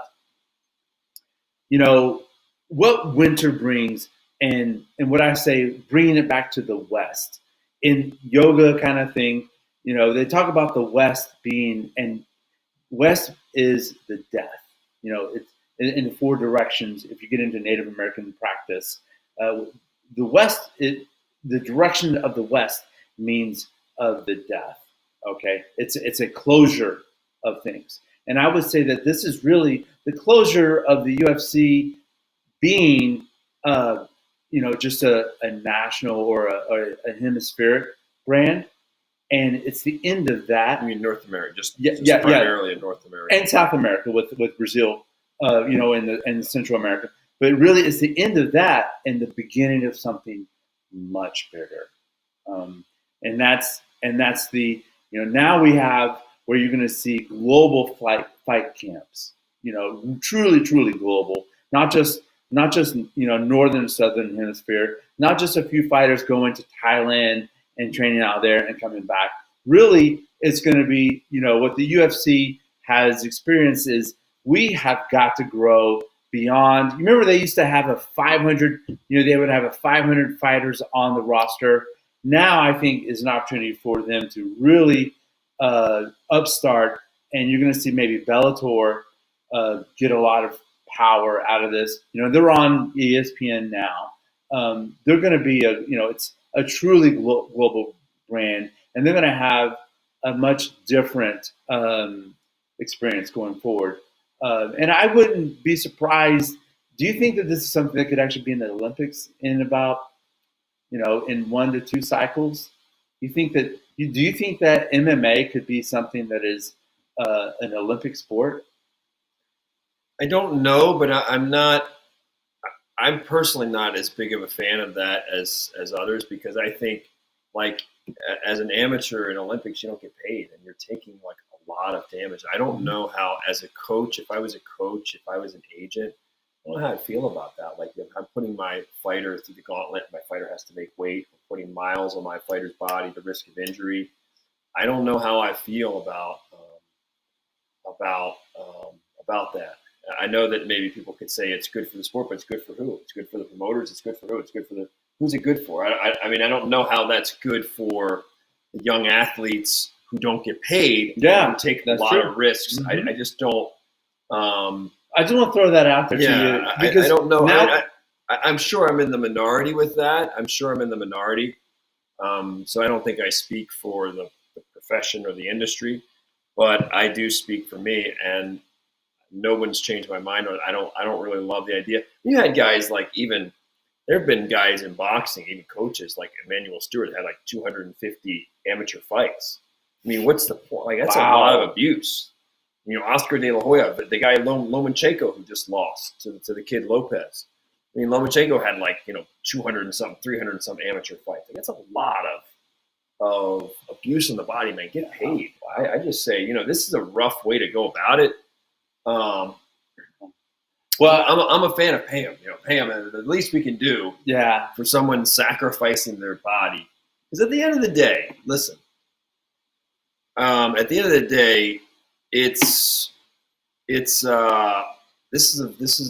S1: what winter brings, and what I say, bringing it back to the West in yoga kind of thing. They talk about the West being, and West is the death. It's in the 4 directions. If you get into Native American practice, the West, the direction of the West means of the death. Okay, it's a closure of things, and I would say that this is really the closure of the UFC being, just a national or a hemispheric brand, and it's the end of that.
S2: I mean, North America, just primarily in North America
S1: and South America with Brazil, in Central America. But really, it's the end of that and the beginning of something much bigger. And that's the, now we have where you're going to see global fight camps, truly, truly global, not just northern and southern hemisphere, not just a few fighters going to Thailand and training out there and coming back. Really, it's going to be, what the UFC has experienced is we have got to grow beyond. You remember they used to have a 500, they would have a 500 fighters on the roster. Now I think is an opportunity for them to really upstart, and you're going to see maybe Bellator get a lot of power out of this. They're on ESPN now. they're going to be it's a truly global brand, and they're going to have a much different experience going forward. And I wouldn't be surprised. Do you think that this is something that could actually be in the Olympics in about, in 1 to 2 cycles? Do you think that MMA could be something that is an Olympic sport?
S2: I don't know, but I'm not. I'm personally not as big of a fan of that as others, because I think, like, as an amateur in Olympics, you don't get paid, and you're taking like a lot of damage. I don't know how, as a coach, if I was an agent, I don't know how I feel about that. Like, if I'm putting my fighter through the gauntlet, my fighter has to make weight, I'm putting miles on my fighter's body, the risk of injury. I don't know how I feel about that. I know that maybe people could say it's good for the sport, but it's good for who? It's good for the promoters. It's good for who? It's good for who's it good for? I mean, I don't know how that's good for the young athletes who don't get paid.
S1: Yeah,
S2: who take a lot of risks. Mm-hmm. I just don't.
S1: I just want to throw that out there to you, because
S2: I don't know.
S1: Now,
S2: I'm sure I'm in the minority with that. So I don't think I speak for the profession or the industry, but I do speak for me, and no one's changed my mind on it. I don't really love the idea. You had guys like, even there have been guys in boxing, even coaches like Emmanuel Stewart, had like 250 amateur fights. I mean, what's the point? Like, that's a lot of abuse. Oscar De La Hoya, the guy Lomachenko, who just lost to the kid Lopez. I mean, Lomachenko had 200 and something, 300 and some amateur fights. Like, that's a lot of abuse in the body, man. Get paid. I just say, this is a rough way to go about it. Well, I'm a fan of pay them. Pay them the least we can do.
S1: Yeah.
S2: For someone sacrificing their body, because at the end of the day, listen. At the end of the day, the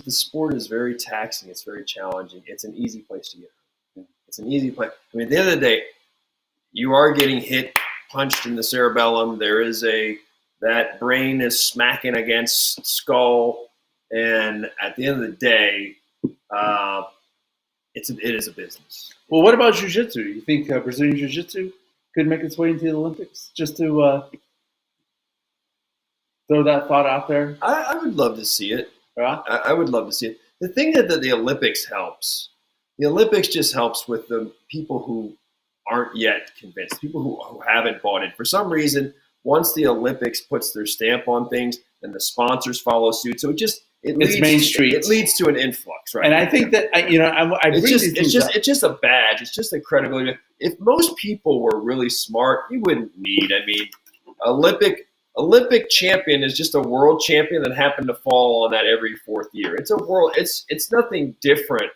S2: sport is very taxing. It's very challenging. It's an easy place to get hurt. It's an easy place. I mean, at the end of the day, you are getting hit, punched in the cerebellum. That brain is smacking against skull, and at the end of the day, it is a business.
S1: Well, what about jiu-jitsu? You think Brazilian jiu-jitsu could make its way into the Olympics? Just to throw that thought out there.
S2: I would love to see it.
S1: Yeah?
S2: I would love to see it. The thing that the Olympics helps, just helps with the people who aren't yet convinced, people who haven't bought it. For some reason, once the Olympics puts their stamp on things, and the sponsors follow suit, so it's mainstream. It leads to an influx, right?
S1: And I think that
S2: it's just a badge. It's just a credibility. If most people were really smart, you wouldn't need. I mean, Olympic champion is just a world champion that happened to fall on that every 4th year. It's a world. It's nothing different.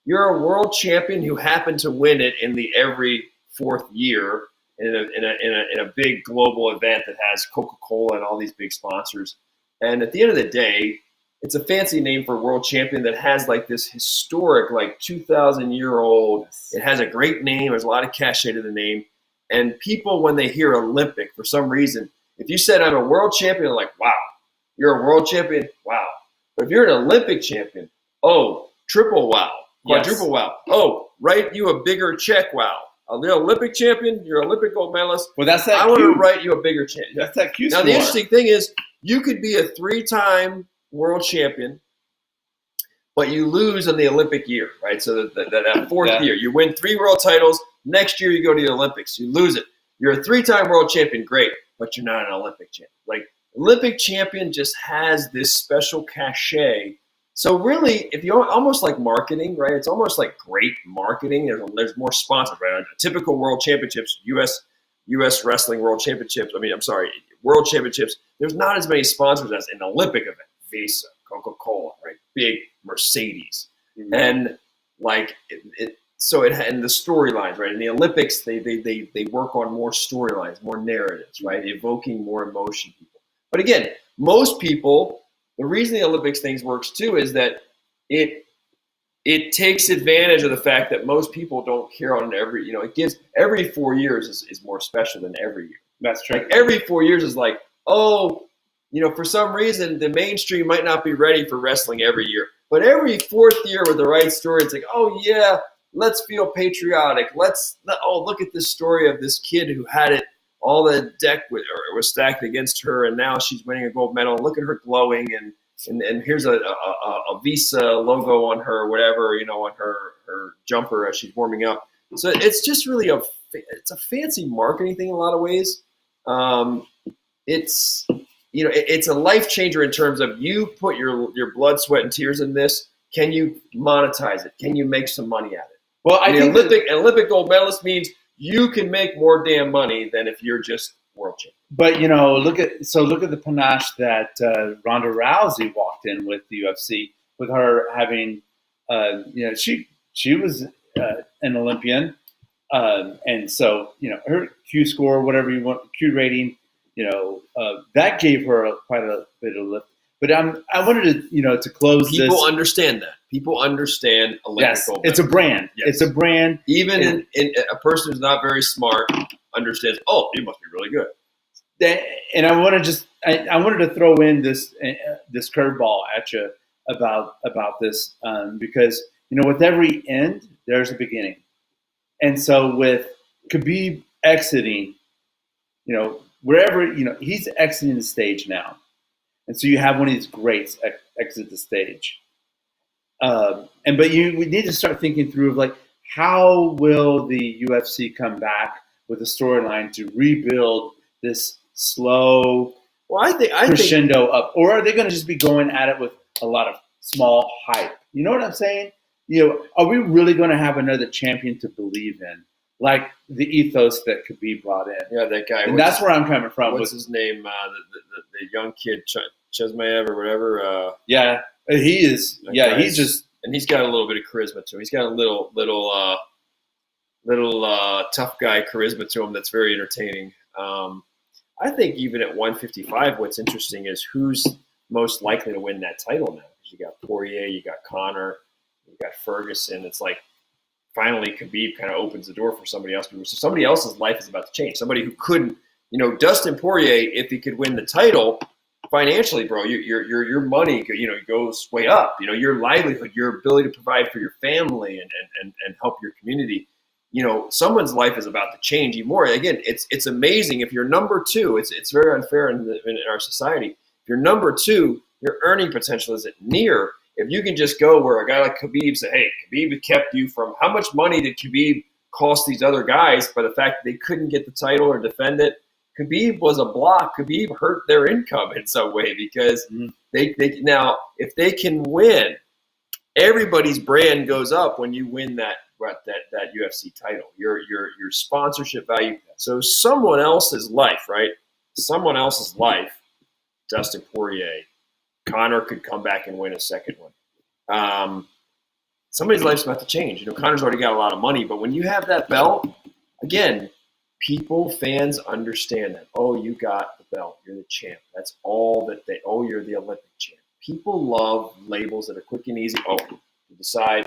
S2: You're a world champion who happened to win it in the every 4th year. In a big global event that has Coca-Cola and all these big sponsors. And at the end of the day, it's a fancy name for world champion that has like this historic, 2,000-year-old. It has a great name. There's a lot of cachet to the name. And people, when they hear Olympic, for some reason, if you said I'm a world champion, they're like, wow, you're a world champion? Wow. But if you're an Olympic champion, oh, triple wow, quadruple wow. Oh, write you a bigger check, wow. You're Olympic champion. You're Olympic gold medalist.
S1: Well, that's that.
S2: I want to write you a bigger check.
S1: That's that Q
S2: Now,
S1: score.
S2: the interesting thing is, you could be a 3-time world champion, but you lose in the Olympic year, right? So that 4th year, you win 3 world titles. Next year, you go to the Olympics. You lose it. You're a 3-time world champion, great, but you're not an Olympic champion. Like, Olympic champion just has this special cachet. So really, if you almost like marketing, right? It's almost like great marketing. There's more sponsors, right? A typical world championships, U.S. wrestling world championships. World championships. There's not as many sponsors as an Olympic event. Visa, Coca-Cola, right? Big Mercedes, and and the storylines, right? In the Olympics, they work on more storylines, more narratives, right? Evoking more emotion. But again, most people. The reason the Olympics things works too is that it takes advantage of the fact that most people don't care on every, it gives every 4 years is more special than every year.
S1: That's true.
S2: Like, every 4 years is like, for some reason the mainstream might not be ready for wrestling every year, but every 4th year with the right story, it's like, oh yeah, Let's feel patriotic. Look at this story of this kid who had it all the deck was stacked against her, and now she's winning a gold medal. Look at her glowing, and here's a Visa logo on her, whatever, on her jumper as she's warming up. So it's just really it's a fancy marketing thing in a lot of ways. It's it's a life changer in terms of you put your blood, sweat, and tears in this. Can you monetize it? Can you make some money at it?
S1: Well, I think
S2: Olympic gold medalist means you can make more damn money than if you're just world champion.
S1: But look at the panache that Ronda Rousey walked in with the UFC, with her having, she was an Olympian, and so her Q score, whatever you want, Q rating, that gave her quite a bit of lift. But I wanted to to close.
S2: People understand that. People understand Olympic gold medal.
S1: It's a brand. Yes. It's a brand.
S2: Even in a person who's not very smart understands. Oh, he must be really good.
S1: And I wanted to throw in this curveball at you about this because with every end there's a beginning, and so with Khabib exiting, wherever he's exiting the stage now, and so you have one of these greats exit the stage, but we need to start thinking through of like how will the UFC come back with a storyline to rebuild this slow crescendo up, or are they going to just be going at it with a lot of small hype? You know what I'm saying? Are we really going to have another champion to believe in, like the ethos that Khabib brought in?
S2: Yeah, that guy.
S1: And that's where I'm coming from.
S2: What's his name? The young kid, Chesmaev or whatever.
S1: Yeah, he is. Yeah, he's just,
S2: and he's got a little bit of charisma to him. He's got a little tough guy charisma to him that's very entertaining. I think even at 155, what's interesting is who's most likely to win that title now. Because you got Poirier, you got Conor, you got Ferguson. It's like finally Khabib kind of opens the door for somebody else. So somebody else's life is about to change. Somebody who couldn't, Dustin Poirier, if he could win the title, financially, bro, your money, goes way up. Your livelihood, your ability to provide for your family and help your community. Someone's life is about to change even more. Again, it's amazing. If you're number two, it's very unfair in our society. If you're number two, your earning potential isn't near. If you can just go where a guy like Khabib said, hey, Khabib kept you from, how much money did Khabib cost these other guys by the fact that they couldn't get the title or defend it? Khabib was a block. Khabib hurt their income in some way because they now, if they can win, everybody's brand goes up when you win that UFC title, your sponsorship value. So someone else's life, right? Someone else's life, Dustin Poirier, Conor could come back and win a second one. Somebody's life's about to change. Conor's already got a lot of money, but when you have that belt, again, fans understand that. Oh, you got the belt. You're the champ. That's all that you're the Olympic champ. People love labels that are quick and easy. Oh, you decide,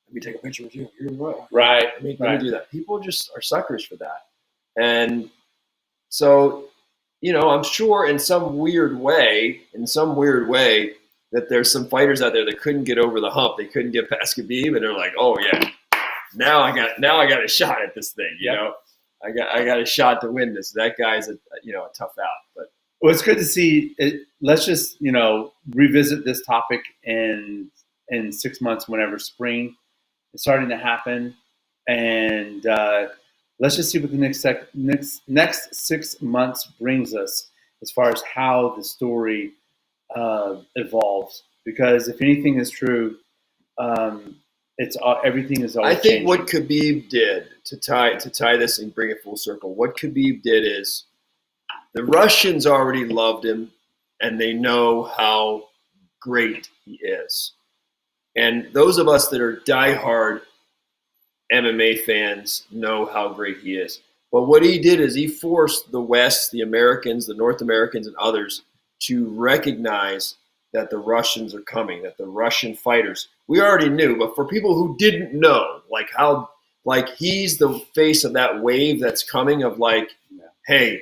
S2: let me take a picture with you. You're right. Let me do that. People just are suckers for that. And so, I'm sure in some weird way, that there's some fighters out there that couldn't get over the hump. They couldn't get past Khabib, and they're like, oh yeah, now I got a shot at this thing. I got a shot to win this. That guy's a tough out. But
S1: well, it's good to see it. Let's just revisit this topic in 6 months, whenever spring is starting to happen, and let's just see what the next 6 months brings us as far as how the story evolves. Because if anything is true, everything is always
S2: I think
S1: changing.
S2: What Khabib did to tie this and bring it full circle, what Khabib did is the Russians already loved him, and they know how great he is. And those of us that are diehard MMA fans know how great he is. But what he did is he forced the West, the Americans, the North Americans, and others to recognize that the Russians are coming, that the Russian fighters, we already knew, but for people who didn't know, he's the face of that wave that's coming of hey,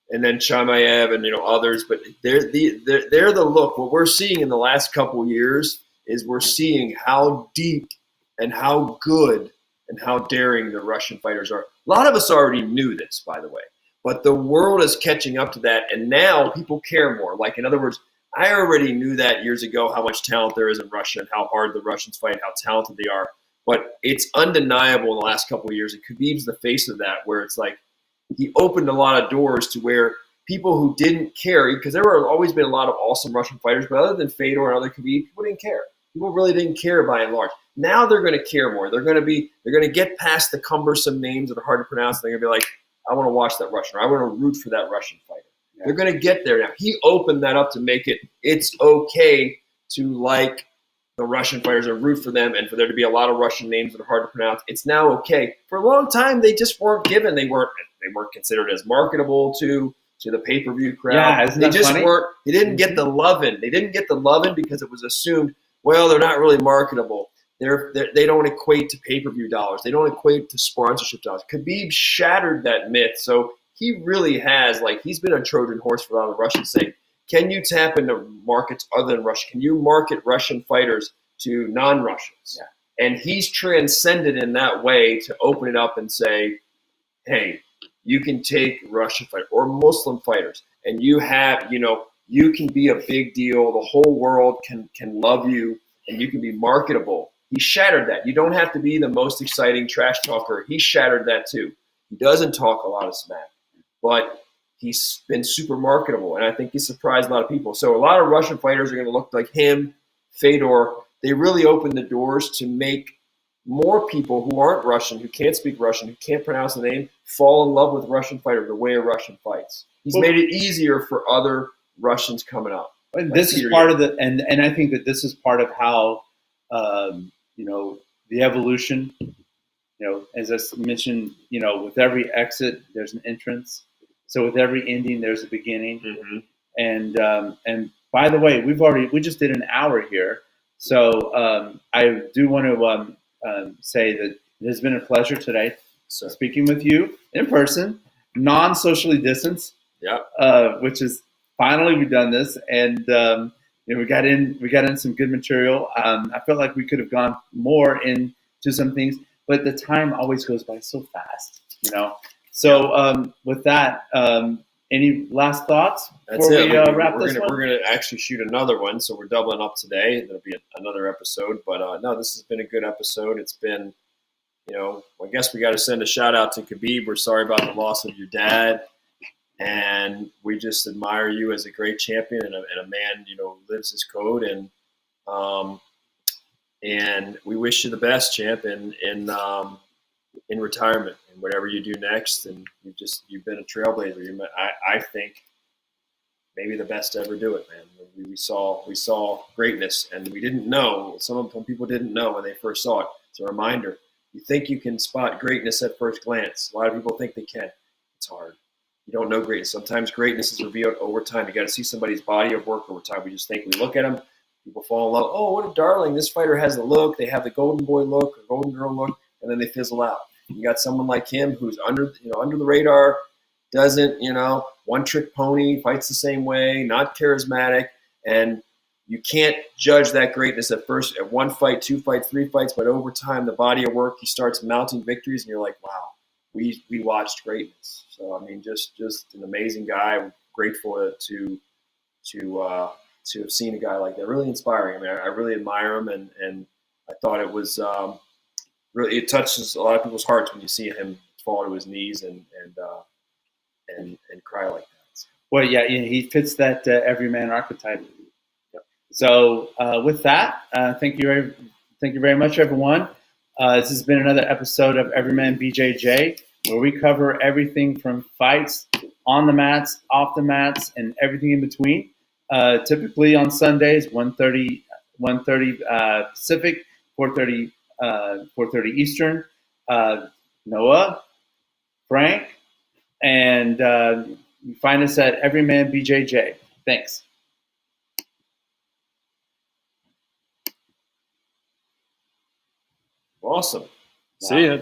S2: and then Chimaev and others, but they're the look. What we're seeing in the last couple of years is we're seeing how deep and how good and how daring the Russian fighters are. A lot of us already knew this, by the way, but the world is catching up to that, and now people care more. Like, in other words, I already knew that years ago, how much talent there is in Russia and how hard the Russians fight, how talented they are. But it's undeniable in the last couple of years, and Khabib's the face of that, where it's like he opened a lot of doors to where people who didn't care, because there were always been a lot of awesome Russian fighters, but other than Fedor and other Khabib, people didn't care. People really didn't care by and large. Now they're going to care more. They're going to get past the cumbersome names that are hard to pronounce. They're going to be like, I want to watch that Russian, or I want to root for that Russian fighter. Yeah. They're going to get there now. He opened that up to make it's okay to like the Russian fighters and root for them, and for there to be a lot of Russian names that are hard to pronounce. It's now okay. For a long time, they just weren't given. They weren't considered as marketable to the pay-per-view crowd.
S1: Yeah, isn't that
S2: they just
S1: funny?
S2: weren't. They didn't get the loving. They didn't get the loving because it was assumed, well, they're not really marketable. They don't equate to pay-per-view dollars. They don't equate to sponsorship dollars. Khabib shattered that myth. So he really has, he's been a Trojan horse for a lot of the Russians, saying, can you tap into markets other than Russia? Can you market Russian fighters to non-Russians? Yeah. And he's transcended in that way to open it up and say, hey, you can take Russian fighters or Muslim fighters, and you can be a big deal. The whole world can love you, and you can be marketable. He shattered that. You don't have to be the most exciting trash talker. He shattered that too. He doesn't talk a lot of smack, but he's been super marketable, and I think he surprised a lot of people. So a lot of Russian fighters are going to look like him, Fedor. They really opened the doors to make more people who aren't Russian, who can't speak Russian, who can't pronounce the name, fall in love with Russian fighter, the way a Russian fights. He's made it easier for other Russians coming up.
S1: And this is part of the, and I think that this is part of how, the evolution, as I mentioned, with every exit, there's an entrance. So with every ending, there's a beginning. Mm-hmm. And by the way, we just did an hour here. So I do want to say that it has been a pleasure today speaking with you in person, non-socially distanced.
S2: Yeah.
S1: Which is finally we've done this, and we got in some good material. I felt like we could have gone more into some things, but the time always goes by so fast, So with that, any last thoughts before we wrap this one?
S2: We're going to actually shoot another one, so we're doubling up today. There'll be another episode, but no, this has been a good episode. It's been, I guess we got to send a shout out to Khabib. We're sorry about the loss of your dad. And we just admire you as a great champion and a man, who lives his code. And we wish you the best, champ, in retirement and whatever you do next. And you've been a trailblazer. I think maybe the best to ever do it, man. We saw greatness, and we didn't know. Some people didn't know when they first saw it. It's a reminder. You think you can spot greatness at first glance. A lot of people think they can. It's hard. You don't know greatness. Sometimes greatness is revealed over time. You got to see somebody's body of work over time. We just think, we look at them, people fall in love. Oh, what a darling. This fighter has the look. They have the golden boy look or golden girl look, and then they fizzle out. You got someone like him who's under the radar, doesn't, one-trick pony, fights the same way, not charismatic, and you can't judge that greatness at first, at one fight, two fights, three fights, but over time, the body of work, he starts mounting victories, and you're like, wow, we watched greatness. So, just an amazing guy. I'm grateful to have seen a guy like that. Really inspiring. I really admire him, and I thought it was really, it touches a lot of people's hearts when you see him fall to his knees and cry like that.
S1: Well, yeah, he fits that everyman archetype. Yep. So with that, thank you very much, everyone. This has been another episode of Everyman BJJ, where we cover everything from fights on the mats, off the mats, and everything in between. Typically on Sundays, 1:30 Pacific, 4:30 Eastern. Noah, Frank, and you find us at Everyman BJJ. Thanks.
S2: Awesome.
S1: Wow.
S2: See you.